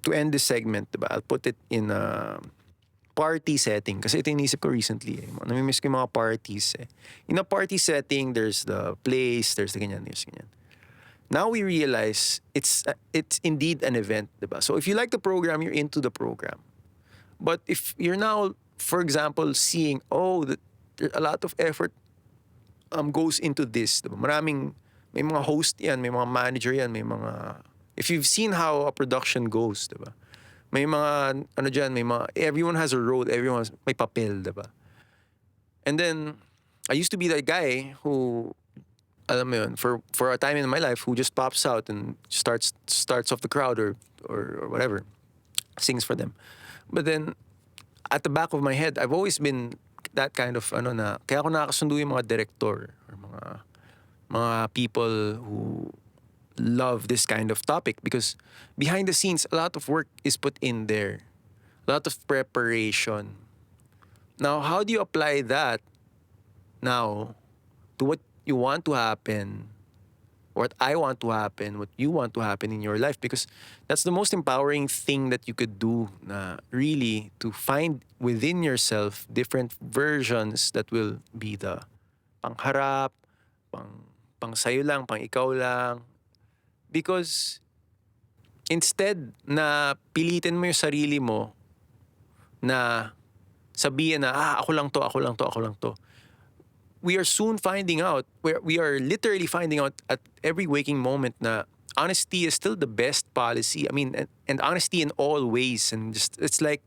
end this segment, diba? I'll put it in a party setting. Kasi ito inisip ko recently Namimiss ko yung mga parties In a party setting, there's the place, there's the ganyan, there's ganyan. Now we realize it's indeed an event, diba? So if you like the program, you're into the program. But if you're now, for example, seeing, that a lot of effort goes into this, diba? May mga host yan, may mga manager yan, may mga... If you've seen how a production goes, diba? May mga, everyone has a role, may papel, diba? And then, I used to be that guy who, alam mo yun, for a time in my life, who just pops out and starts off the crowd or whatever, sings for them. But then, at the back of my head, I've always been that kind of, kaya ako nakakasundo yung mga director or mga people who love this kind of topic, because behind the scenes, a lot of work is put in there. A lot of preparation. Now, how do you apply that now to what you want to happen, what I want to happen, what you want to happen in your life? Because that's the most empowering thing that you could do, really, to find within yourself different versions that will be the pangharap, pang sayo lang, pang ikaw lang. Because instead na pilitin mo yung sarili mo na sabihin na, ako lang to, ako lang to, ako lang to. We are soon finding out, we are literally finding out at every waking moment na honesty is still the best policy. I mean, and honesty in all ways. And just, it's like,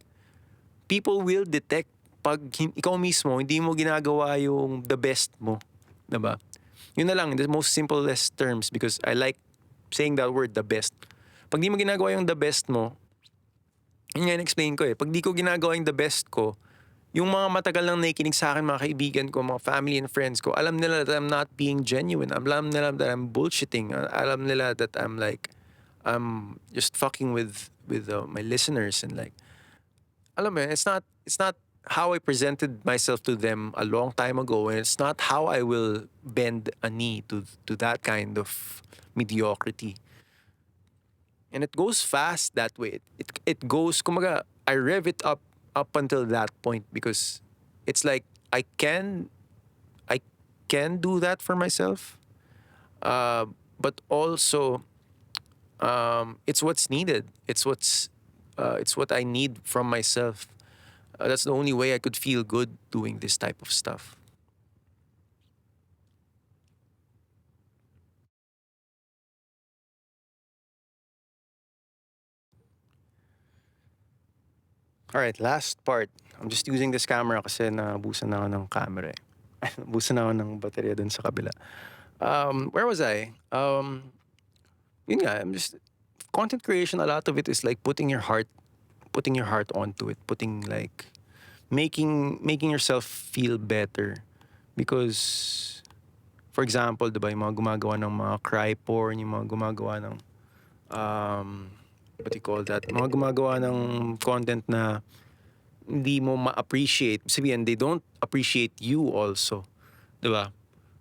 people will detect pag ikaw mismo, hindi mo ginagawa yung the best mo. Diba? Yun na lang, the most simplest terms, because I like saying that word, the best. Pag di mo ginagawa yung the best mo, yun nga in-explain ko eh. Pag di ko ginagawa yung the best ko, yung mga matagal nang nakikinig sa akin, mga kaibigan ko, mga family and friends ko, alam nila that I'm not being genuine. Alam nila that I'm bullshitting. Alam nila that I'm just fucking with my listeners, and like, alam mo, it's not how I presented myself to them a long time ago, and it's not how I will bend a knee to that kind of mediocrity. And it goes fast that way. It goes, kumaga, I rev it up until that point, because it's like I can do that for myself, but also it's what's needed. It's what I need from myself. That's the only way I could feel good doing this type of stuff. All right, last part. I'm just using this camera kasi nabusan na ako ng camera eh. Nabusan na ako ng baterya dun sa kabila. Where was I? Yun nga, I'm just, content creation, a lot of it is like putting your heart onto it, putting like, making yourself feel better. Because, for example, diba, yung mga gumagawa ng mga cry porn, yung mga gumagawa ng, what do you call that? Mga gumagawa ng content na hindi mo ma-appreciate. Sabihin, they don't appreciate you also. Diba?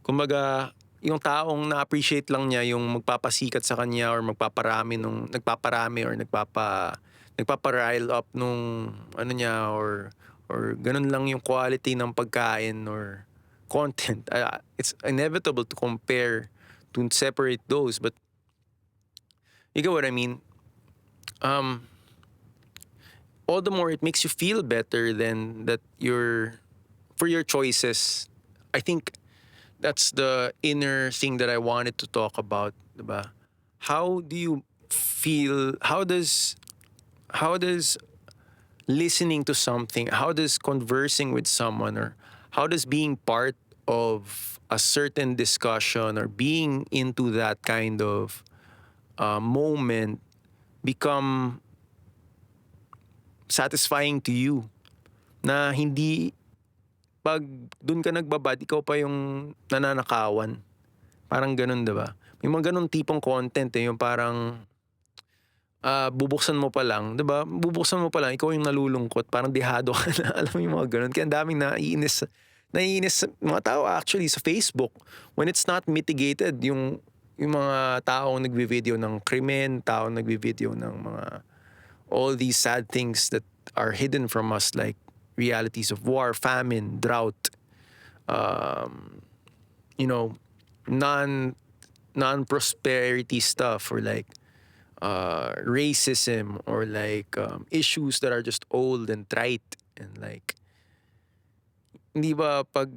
Kumbaga, yung taong na-appreciate lang niya yung magpapasikat sa kanya or nagpaparami or nagpapa-rile up nung ano niya, or ganun lang yung quality ng pagkain or content. It's inevitable to compare, to separate those, but you get what I mean? All the more it makes you feel better than that for your choices. I think that's the inner thing that I wanted to talk about, diba? How do you feel? How does listening to something, how does conversing with someone, or how does being part of a certain discussion or being into that kind of moment become satisfying to you? Na hindi pag dun ka nagbabad, ikaw pa yung nananakawan. Parang ganun, diba? May mga ganun tipong content eh, yung parang bubuksan mo pa lang, 'di ba? Bubuksan mo pa lang, ikaw yung nalulungkot, parang dehado ka na. Alam mo yung mga ganun. Kaya ang daming naiinis mga tao actually sa Facebook when it's not mitigated, yung mga taong nagvi-video ng krimen, taong nagvi-video ng mga all these sad things that are hidden from us, like realities of war, famine, drought, you know, non-prosperity stuff, or like racism, or like issues that are just old and trite, and like, hindi ba pag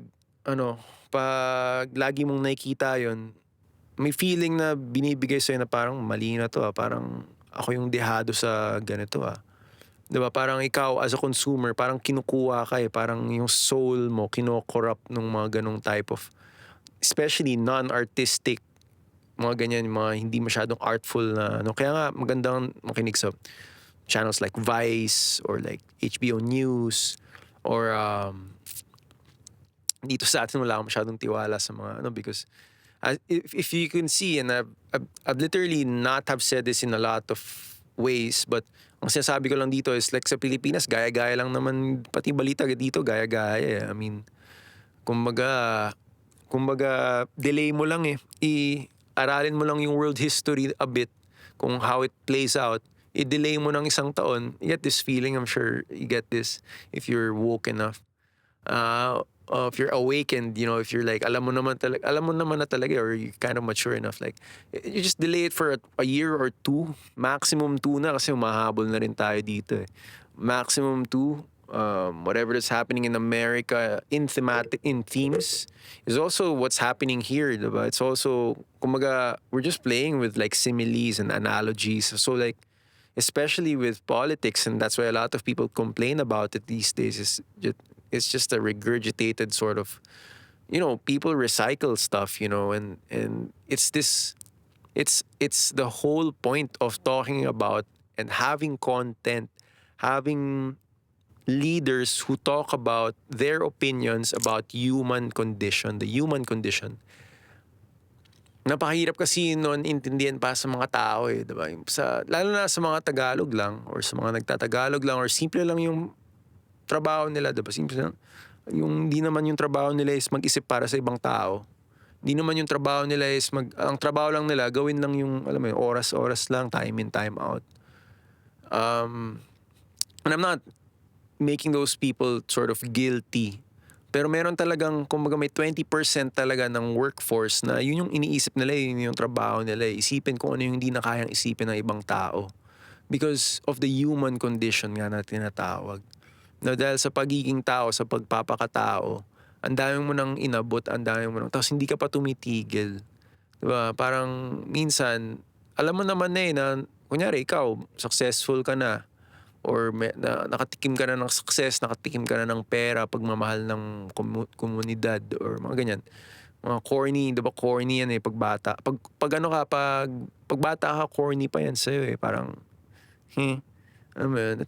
lagi mong nakikita yon, may feeling na binibigay sa'yo na parang mali na to, parang ako yung dehado sa ganito, 'di ba? Parang ikaw as a consumer, parang kinukuha ka parang yung soul mo kino-corrupt ng mga ganong type of, especially non-artistic, mga ganyan, mga hindi masyadong artful na kaya nga magandang makinig sa channels like Vice or like HBO News, or dito sa atin wala akong masyadong tiwala sa mga because if you can see, and I've literally not have said this in a lot of ways, but ang sinasabi ko lang dito is like sa Pilipinas, gaya-gaya lang naman, pati balita dito gaya-gaya I mean, kumbaga delay mo lang aralin mo lang yung world history a bit, kung how it plays out. I-delay mo ng isang taon, you get this feeling, I'm sure you get this if you're woke enough. if you're awakened, if you're like, alam mo naman na talaga, or you're kind of mature enough, like, you just delay it for a year or two, maximum two na, kasi umahabol na rin tayo dito eh. Maximum two, whatever is happening in America, in themes, is also what's happening here, diba? It's also, kumaga, we're just playing with like similes and analogies. So like, especially with politics, and that's why a lot of people complain about it these days, it's just a regurgitated sort of, people recycle stuff, and it's the whole point of talking about and having content, having leaders who talk about their opinions about the human condition. Napakahirap kasi noon intindihan pa sa mga tao eh, 'di ba? Lalo na sa mga Tagalog lang, or sa mga nagtatagalog lang, or simple lang yung trabaho nila, 'di ba? Simple lang. Yung hindi naman yung trabaho nila is mag-isip para sa ibang tao. Hindi naman yung trabaho nila is ang trabaho lang nila gawin lang yung, alam mo yun, oras-oras lang, time in, time out. And I'm not making those people sort of guilty. Pero meron talagang, kumbaga may 20% talaga ng workforce na yun yung iniisip nila, yun yung trabaho nila. Isipin kung ano yung hindi na kayang isipin ng ibang tao. Because of the human condition nga na tinatawag. Na dahil sa pagiging tao, sa pagpapakatao, ang dami mo nang inabot, ang dami mo nang, tapos hindi ka pa tumitigil. Diba? Parang minsan, alam mo naman na na, kunyari ikaw, successful ka na, or nakatikim ka na ng success, nakatikim ka na ng pera, pagmamahal ng komunidad, or mga ganyan. Mga corny, di ba corny yan eh, pagbata. Pagbata ka, corny pa yan sa'yo eh. Parang, alam mo yun,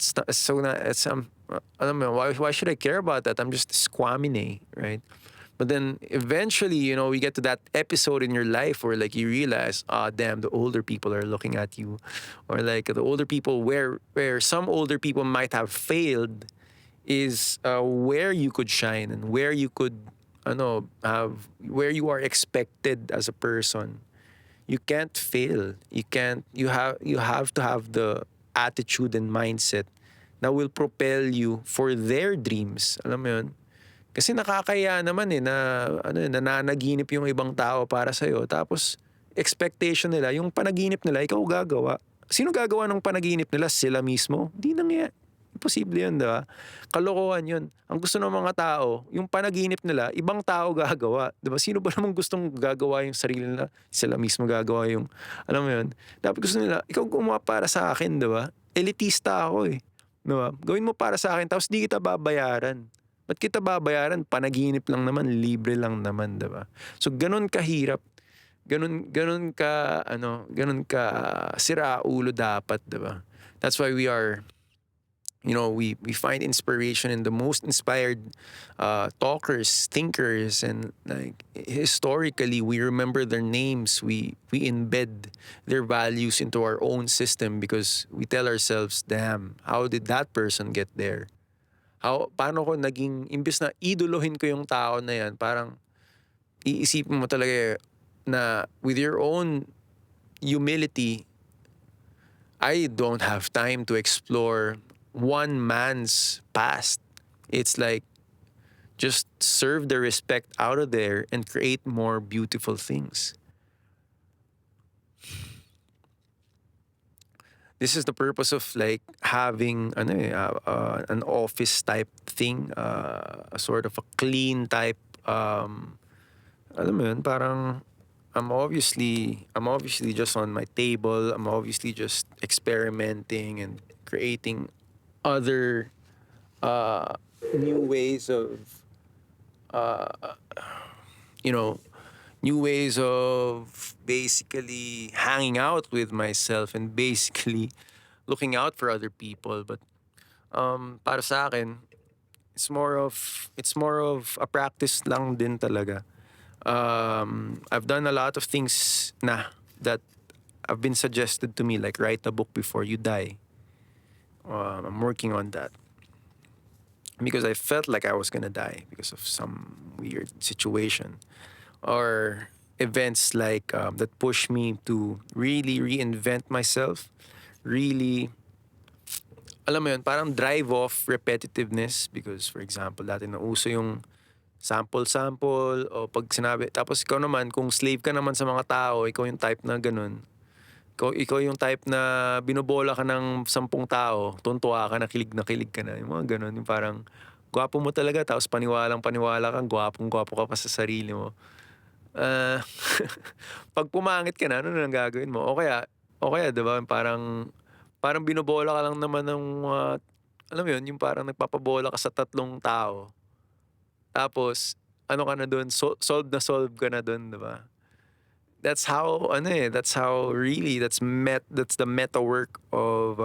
alam mo yun, why should I care about that? I'm just squamine, right? But then eventually, we get to that episode in your life where like you realize, damn, the older people are looking at you. Or like the older people, where some older people might have failed is where you could shine, and where you could, where you are expected as a person. You can't fail. You have to have the attitude and mindset that will propel you for their dreams. Alam mo yun? Kasi nakakaya naman na nananaginip yung ibang tao para sa'yo. Tapos, expectation nila, yung panaginip nila, ikaw gagawa. Sino gagawa ng panaginip nila? Sila mismo? Di nangyayari. Imposible yun, diba? Kalokohan yun. Ang gusto ng mga tao, yung panaginip nila, ibang tao gagawa. Diba? Sino ba namang gustong gagawa yung sarili nila? Sila mismo gagawa yung, alam mo yun? Dapat gusto nila, ikaw gumawa para sa akin, diba? Elitista ako eh. Diba? Gawin mo para sa akin, tapos di kita babayaran. Ba't kita babayaran? Panaginip lang naman, libre lang naman, diba? So, ganun kahirap. Ganun ka siraulo dapat, diba? That's why we are, we find inspiration in the most inspired talkers, thinkers, and like historically, we remember their names. We embed their values into our own system because we tell ourselves, damn, how did that person get there? Paano ko naging, imbes na idolohin ko yung tao na yan, parang iisipin mo talaga na with your own humility, I don't have time to explore one man's past. It's like, just serve the respect out of there and create more beautiful things. This is the purpose of like having an office type thing, a sort of a clean type. Alam mo yun, parang I'm obviously just on my table. I'm obviously just experimenting and creating other new ways of new ways of basically hanging out with myself and basically looking out for other people. But para sa akin, it's more of a practice lang din talaga. I've done a lot of things that have been suggested to me, like write a book before you die. I'm working on that because I felt like I was gonna die because of some weird situation or events like that push me to really reinvent myself, really, alam mo yun, parang drive off repetitiveness. Because for example, dati nauso yung sample-sample o pag sinabi. Tapos ikaw naman, kung slave ka naman sa mga tao, ikaw yung type na ganun. Ikaw yung type na binobola ka ng 10 tao, tuntua ka, na kilig ka na. Yung mga ganun, yung parang gwapo mo talaga, tapos paniwalang-paniwala kang gwapong-gwapo ka pa sa sarili mo. Ah, pag pumangit ka na, ano na lang gagawin mo? O kaya, di ba, parang binobola ka lang naman ng mga, alam mo yun, yung parang nagpapabola ka sa 3 tao. Tapos, ano ka na dun, solve ka na dun, di ba? That's the meta work of,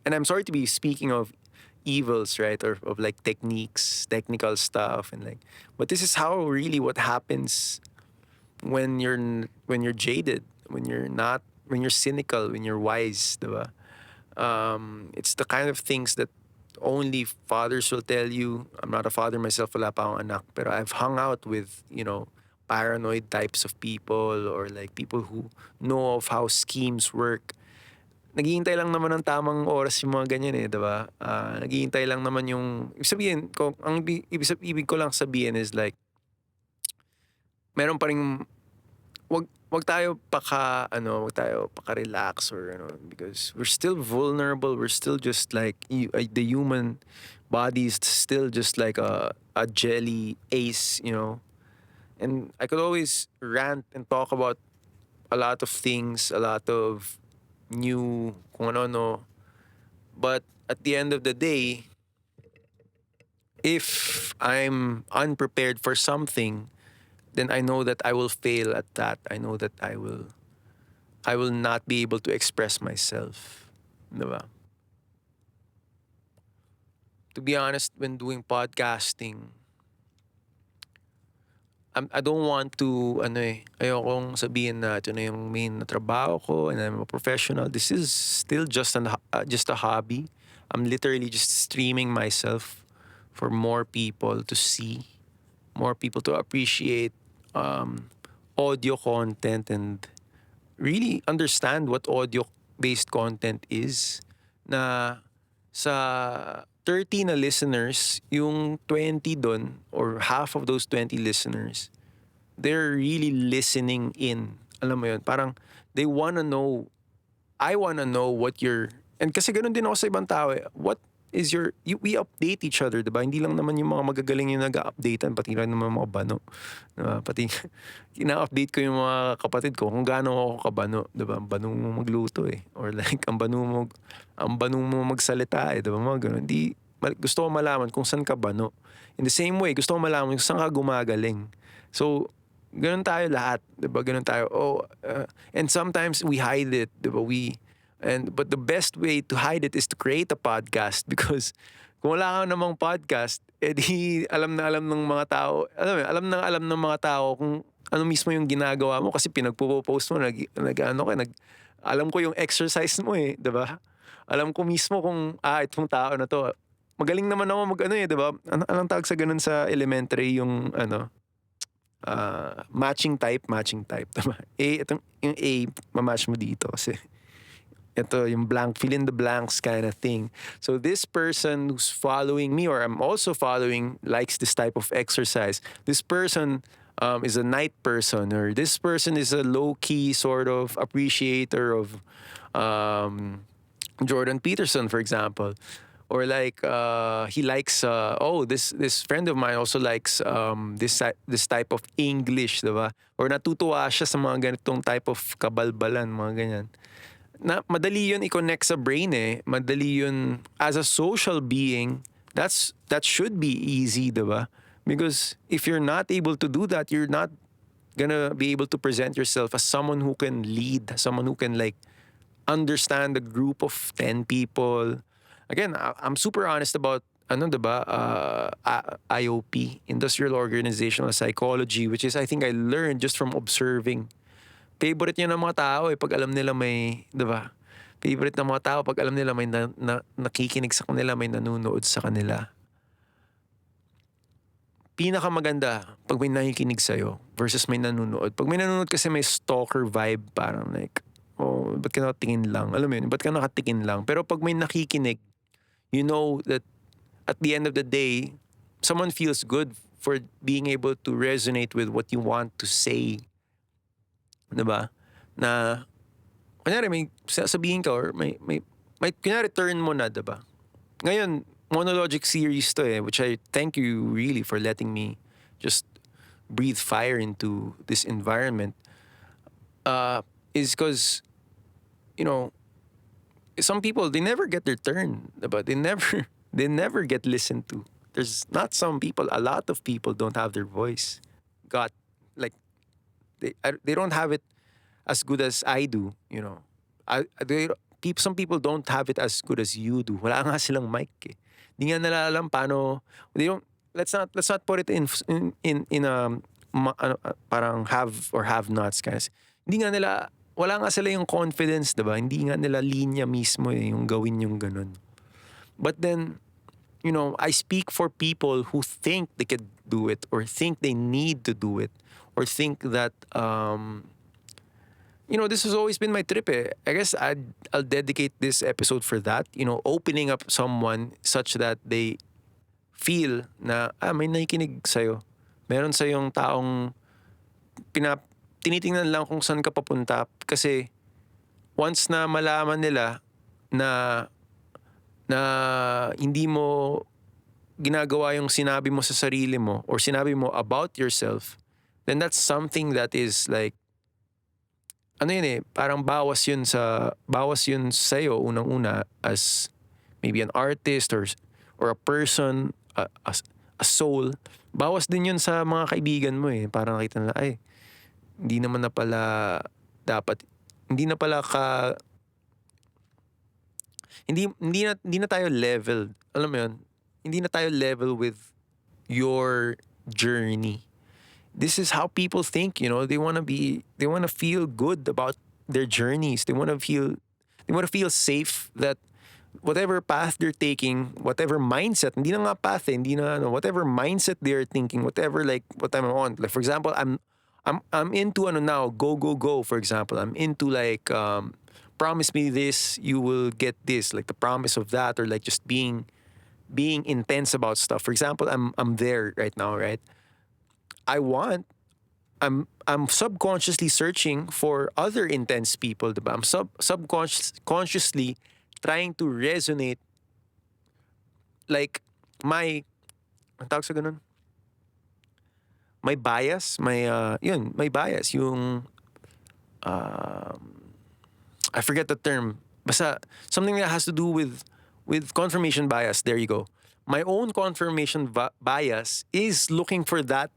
and I'm sorry to be speaking of evils, right? Or of like technical stuff and like, but this is how really what happens when you're jaded, when you're cynical, when you're wise, diba? It's the kind of things that only fathers will tell you. I'm not a father myself, wala pa akong anak, pero I've hung out with, paranoid types of people or like people who know of how schemes work. Naghihintay lang naman ng tamang oras yung mga ganyan eh, diba? Naghihintay lang naman yung, ibig sabihin, ibig ko lang sabihin is like, meron pa rin, wag tayo paka-relax or because we're still vulnerable. We're still just like the human body is still just like a jelly ace, And I could always rant and talk about a lot of things, a lot of new kung ano. But at the end of the day, if I'm unprepared for something, then I know that I will fail at that. I know that I will not be able to express myself. Diba? To be honest, when doing podcasting, I don't want to, ayokong sabihin na ito na yung main na trabaho ko and I'm a professional. This is still just a hobby. I'm literally just streaming myself for more people to see, more people to appreciate audio content and really understand what audio-based content is. Na sa 30 na listeners, yung 20 dun, or half of those 20 listeners, they're really listening in. Alam mo yun, parang they wanna know, I wanna know what you're, and kasi ganun din ako sa ibang tao eh, what is we update each other, diba? Hindi lang naman yung mga magagaling yung nag-updatean, pati lang naman mga bano. Diba? Pati, ina-update ko yung mga kapatid ko kung gaano ako kabano, diba? Ang bano mo magluto eh. Or like, ang bano mo magsalita eh, diba? Mga ganun. Gusto ko malaman kung saan ka bano. In the same way, gusto ko malaman kung saan ka gumagaling. So, ganun tayo lahat, diba? Ganun tayo. And sometimes we hide it, diba? But the best way to hide it is to create a podcast because kung wala ka namang podcast, edi alam ng mga tao, alam ng mga tao kung ano mismo yung ginagawa mo kasi pinagpo-post mo, alam ko yung exercise mo eh, 'di ba? Alam ko mismo kung itong tao na to, magaling naman ako mag 'di ba? Anong tawag sa ganun sa elementary yung matching type, diba? Itong yung A, ma-match mo dito kasi ito yung blank, fill in the blanks kind of thing. So this person who's following me or I'm also following likes this type of exercise. This person is a night person or this person is a low-key sort of appreciator of Jordan Peterson, for example. Or like he likes this friend of mine also likes this type of English, diba? Or natutuwa siya sa mga ganitong type of kabalbalan, mga ganyan. Na madali yun i-connect sa brain eh. Madali yun as a social being, that should be easy, diba? Because if you're not able to do that, you're not gonna be able to present yourself as someone who can lead, someone who can like understand a group of 10 people. Again, I'm super honest about diba? IOP, Industrial Organizational Psychology, which is I think I learned just from observing. Favorite yun ng mga tao eh pag alam nila may, diba? Favorite ng mga tao pag alam nila may nakikinig sa kanila, may nanonood sa kanila. Pinakamaganda pag may nakikinig sa'yo versus may nanonood. Pag may nanonood kasi may stalker vibe, parang like, ba't ka nakatingin lang? Alam mo yun, ba't ka nakatingin lang? Pero pag may nakikinig, you know that at the end of the day, someone feels good for being able to resonate with what you want to say. Diba? Na, kunyari may sasabihin ka or may kunyari turn mo na, diba? Ngayon, monologic series to which I thank you really for letting me just breathe fire into this environment. Is because, you know, some people, they never get their turn, diba? They never get listened to. There's not some people, a lot of people don't have their voice got, like, they don't have it as good as I do, you know. Some people don't have it as good as you do. Wala nga silang mic eh. Di nga nila alam paano, they don't, let's not put it in parang have or have nots guys. Hindi nga nila, wala nga sila yung confidence, diba? Hindi nga nila linya mismo yung gawin yung ganun. But then, you know, I speak for people who think they could do it or think they need to do it or think that, you know, this has always been my trip eh. I guess I'll dedicate this episode for that. You know, opening up someone such that they feel na, may nakikinig sa'yo. Meron sa'yong taong tinitingnan lang kung saan ka papunta. Kasi once na malaman nila na hindi mo ginagawa yung sinabi mo sa sarili mo or sinabi mo about yourself, then that's something that is like, ano yun eh, parang bawas yun sa'yo unang-una as maybe an artist or a person, a soul. Bawas din yun sa mga kaibigan mo eh. Parang nakita nila, ay, hindi naman na pala dapat, hindi na tayo level. Alam mo yun? Hindi na tayo level with your journey. This is how people think, you know. They want to feel good about their journeys. They want to feel safe that whatever path they're taking, whatever mindset, hindi na nga path eh, hindi na whatever mindset they're thinking, whatever like what I'm on. Like for example, I'm into now, go, for example. I'm into like promise me this, you will get this, like the promise of that, or like just being intense about stuff. For example, I'm there right now, right? I'm subconsciously searching for other intense people, diba? I'm subconsciously trying to resonate like my, ang tawag sa ganun? My bias, my bias, yung I forget the term. Basta something that has to do with confirmation bias. There you go. My own confirmation bias is looking for that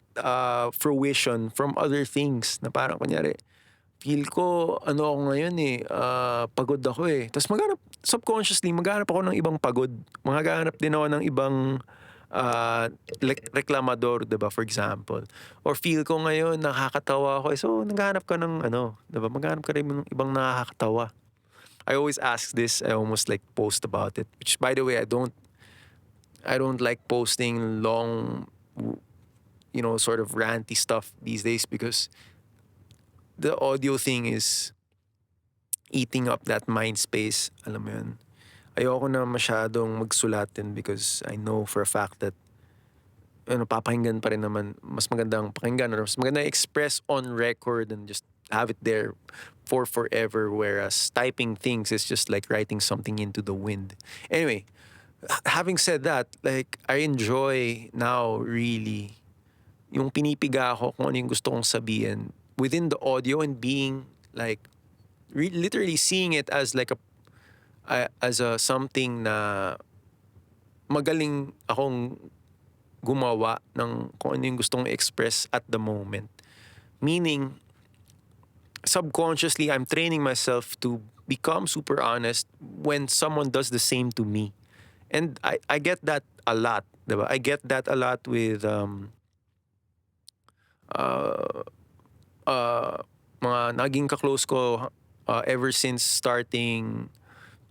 fruition from other things. Na parang kunyari, feel ko, ako ngayon eh, pagod ako eh. Tapos subconsciously, maghanap ako ng ibang pagod. Maghanap din ako ng ibang reklamador, diba, for example. Or feel ko ngayon, nakakatawa ako. So, naghahanap ka ng diba, maghanap ka rin ng ibang nakakatawa. I always ask this, I almost like post about it. Which, by the way, I don't like posting long, sort of ranty stuff these days because the audio thing is eating up that mind space. Alam mo yun? Ayoko na masyadong magsulatin because I know for a fact that papakinggan pa rin naman. Mas magandang pakinggan or mas magandang express on record and just have it there for forever, whereas typing things is just like writing something into the wind. Anyway, having said that, like, I enjoy now really yung pinipiga ako kung ano yung gusto kong sabihin within the audio and being like literally seeing it as like a something na magaling akong gumawa ng kung ano yung gustong express at the moment. Meaning, subconsciously, I'm training myself to become super honest when someone does the same to me. And I get that a lot, diba? I get that a lot with mga naging ka-close ko ever since starting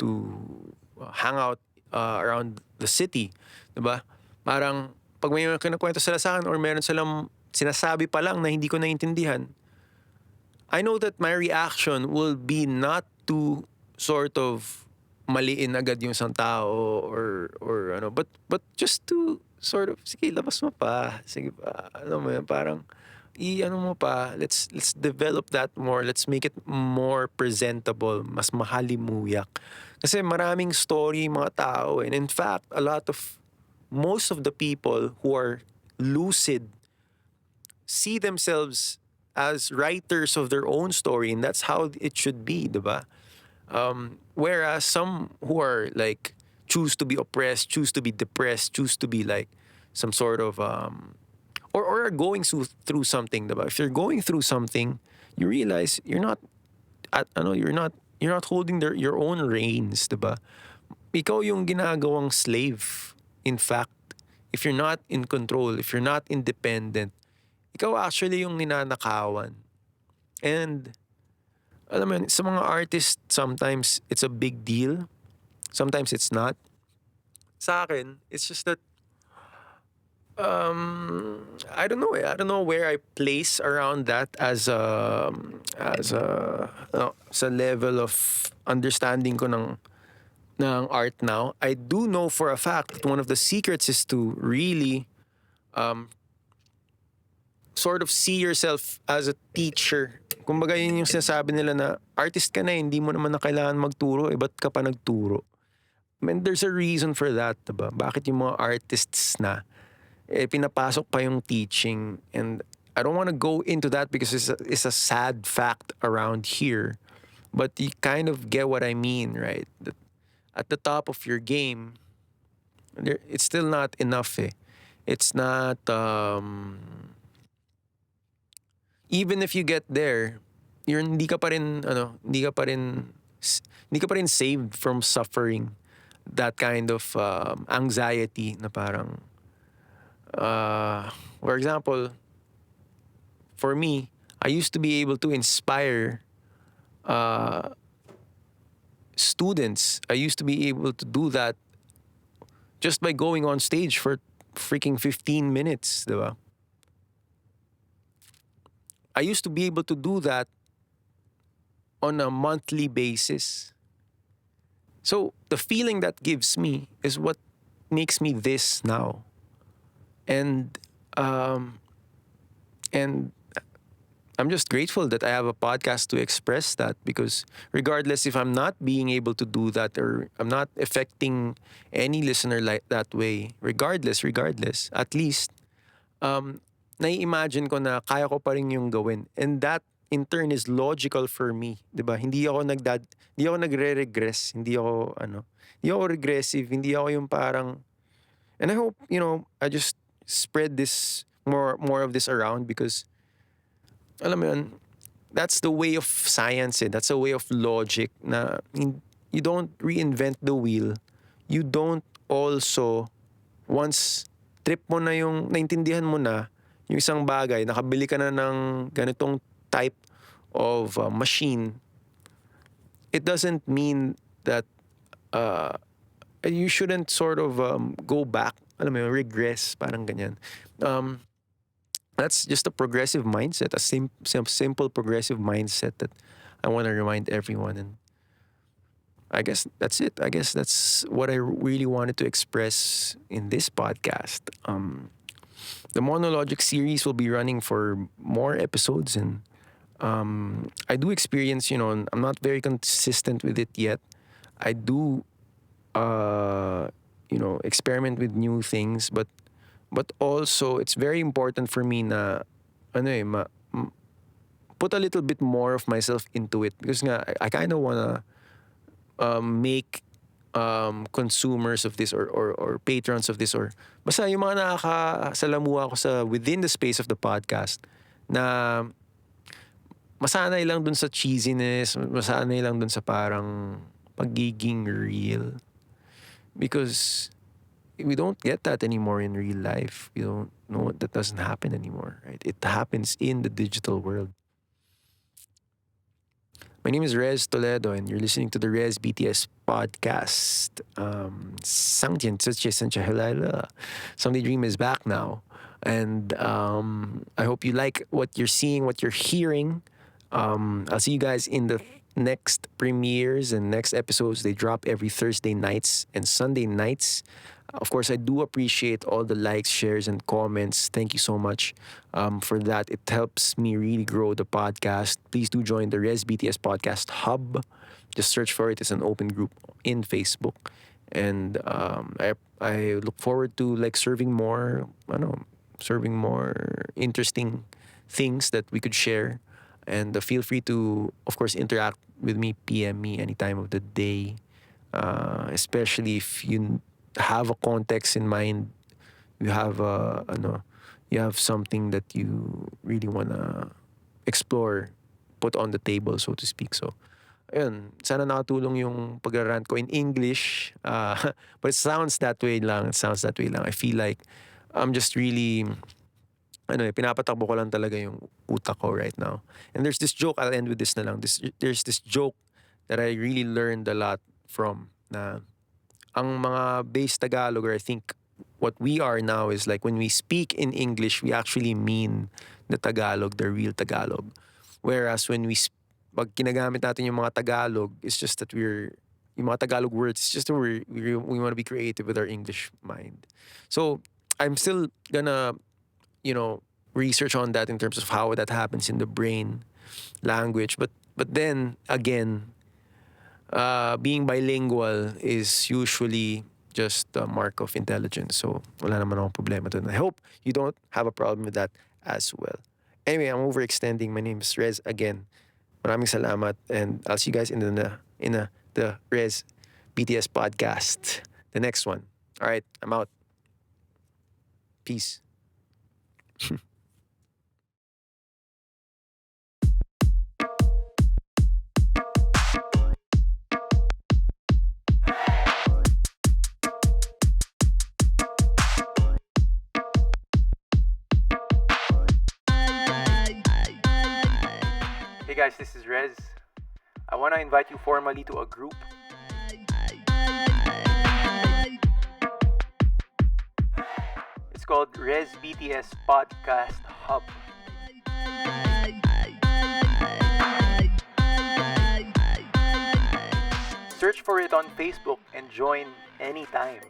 to hang out around the city, diba? Parang pag may kinakwento sila sa akin or meron silang sinasabi pa lang na hindi ko naintindihan, I know that my reaction will be not to sort of maliin agad yung isang tao or but just to sort of, sige, labas mo pa. Sige pa, ano mo yun, parang, ano mo pa, let's develop that more. Let's make it more presentable, mas mahalimuyak. Kasi maraming story yung mga tao. And in fact, most of the people who are lucid see themselves as writers of their own story, and that's how it should be, diba? Whereas some who are like choose to be oppressed, choose to be depressed, choose to be like some sort of or are going through something, diba? If you're going through something, you realize you're not at ano, you're not holding your own reins, diba? Ikaw yung ginagawang slave. In fact, if you're not in control, if you're not independent, ikaw actually yung ninanakawan. And alam mo yun, sa mga artists, sometimes it's a big deal. Sometimes it's not. Sa akin, it's just that I don't know. I don't know where I place around that sa level of understanding ko ng art now. I do know for a fact that one of the secrets is to really sort of see yourself as a teacher. Kumbaga yun yung sinasabi nila na artist ka na, hindi mo naman na kailangan magturo, ba't ka pa nagturo? I mean, there's a reason for that, diba? Bakit yung mga artists na pinapasok pa yung teaching? And I don't want to go into that because it's a sad fact around here. But you kind of get what I mean, right? That at the top of your game, it's still not enough eh. It's not, even if you get there, hindi ka pa rin, hindi ka pa rin saved from suffering that kind of anxiety na parang, for example, for me, I used to be able to inspire students. I used to be able to do that just by going on stage for freaking 15 minutes, diba? I used to be able to do that on a monthly basis. So the feeling that gives me is what makes me this now. And I'm just grateful that I have a podcast to express that, because regardless if I'm not being able to do that or I'm not affecting any listener like that way, regardless, at least nai-imagine ko na kaya ko pa rin yung gawin. And that in turn is logical for me, 'di ba? Hindi ako nagre-regress, hindi ako regressive, hindi ako yung parang, and I hope, I just spread this more of this around because alam mo yun, that's the way of science eh. That's a way of logic na you don't reinvent the wheel. You don't also, once trip mo na yung, naintindihan mo na yung isang bagay, nakabili ka na ng ganitong type of machine, it doesn't mean that you shouldn't sort of go back, alam mo yun, regress, parang ganyan. That's just a progressive mindset, a simple progressive mindset that I want to remind everyone. And I guess that's it. I guess that's what I really wanted to express in this podcast. The Monologic series will be running for more episodes, and I do experience, I'm not very consistent with it yet. I do, experiment with new things, but also it's very important for me na put a little bit more of myself into it, because nga I kind of wanna make consumers of this or patrons of this, or basta yung mga nakakasalamuha ko sa within the space of the podcast na masanay lang dun sa cheesiness, masanay lang dun sa parang pagiging real, because we don't get that anymore in real life. We don't know, that doesn't happen anymore, right? It happens in the digital world. My name is Rez Toledo, and you're listening to the Rezbt-S Podcast. Someday Dream is back now. And I hope you like what you're seeing, what you're hearing. I'll see you guys in the next premieres and next episodes, they drop every Thursday nights and Sunday nights. Of course, I do appreciate all the likes, shares, and comments. Thank you so much for that. It helps me really grow the podcast. Please do join the Rezbt-S Podcast Hub. Just search for it. It's an open group in Facebook. And I look forward to like serving more, serving more interesting things that we could share. And feel free to, of course, interact with me, PM me any time of the day. Especially if you have a context in mind, you have you have something that you really wanna explore, put on the table, so to speak. So, ayun, sana nakatulong yung pagrarant ko in English. But it sounds that way lang. It sounds that way lang. I feel like I'm just really, pinapatakbo ko lang talaga yung utak ko right now. And there's this joke, I'll end with this na lang. There's this joke that I really learned a lot from, na ang mga base Tagalog, or I think what we are now is like when we speak in English, we actually mean the Tagalog, the real Tagalog. Whereas when pag ginagamit natin yung mga Tagalog, it's just that yung mga Tagalog words, it's just that we want to be creative with our English mind. So I'm still gonna, research on that in terms of how that happens in the brain language. But then again, being bilingual is usually just a mark of intelligence. So wala naman akong problema dun. I hope you don't have a problem with that as well. Anyway, I'm overextending. My name is Rez again. Maraming salamat, and I'll see you guys in the Rezbt-S Podcast, the next one. All right, I'm out. Peace. Hey guys, this is Rez. I want to invite you formally to a group. It's called Rezbt-S Podcast Hub. Search for it on Facebook and join anytime.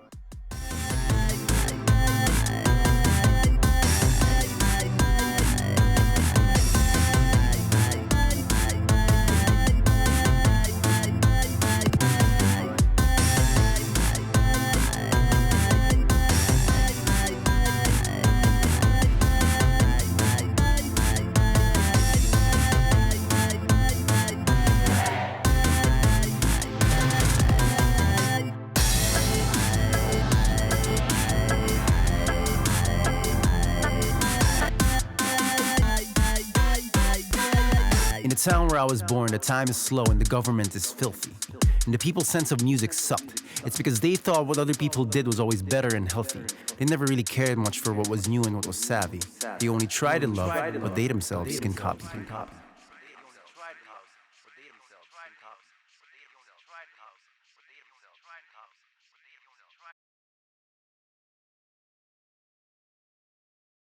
In the town where I was born, the time is slow and the government is filthy. And the people's sense of music sucked. It's because they thought what other people did was always better and healthy. They never really cared much for what was new and what was savvy. They only tried to love what they themselves can copy.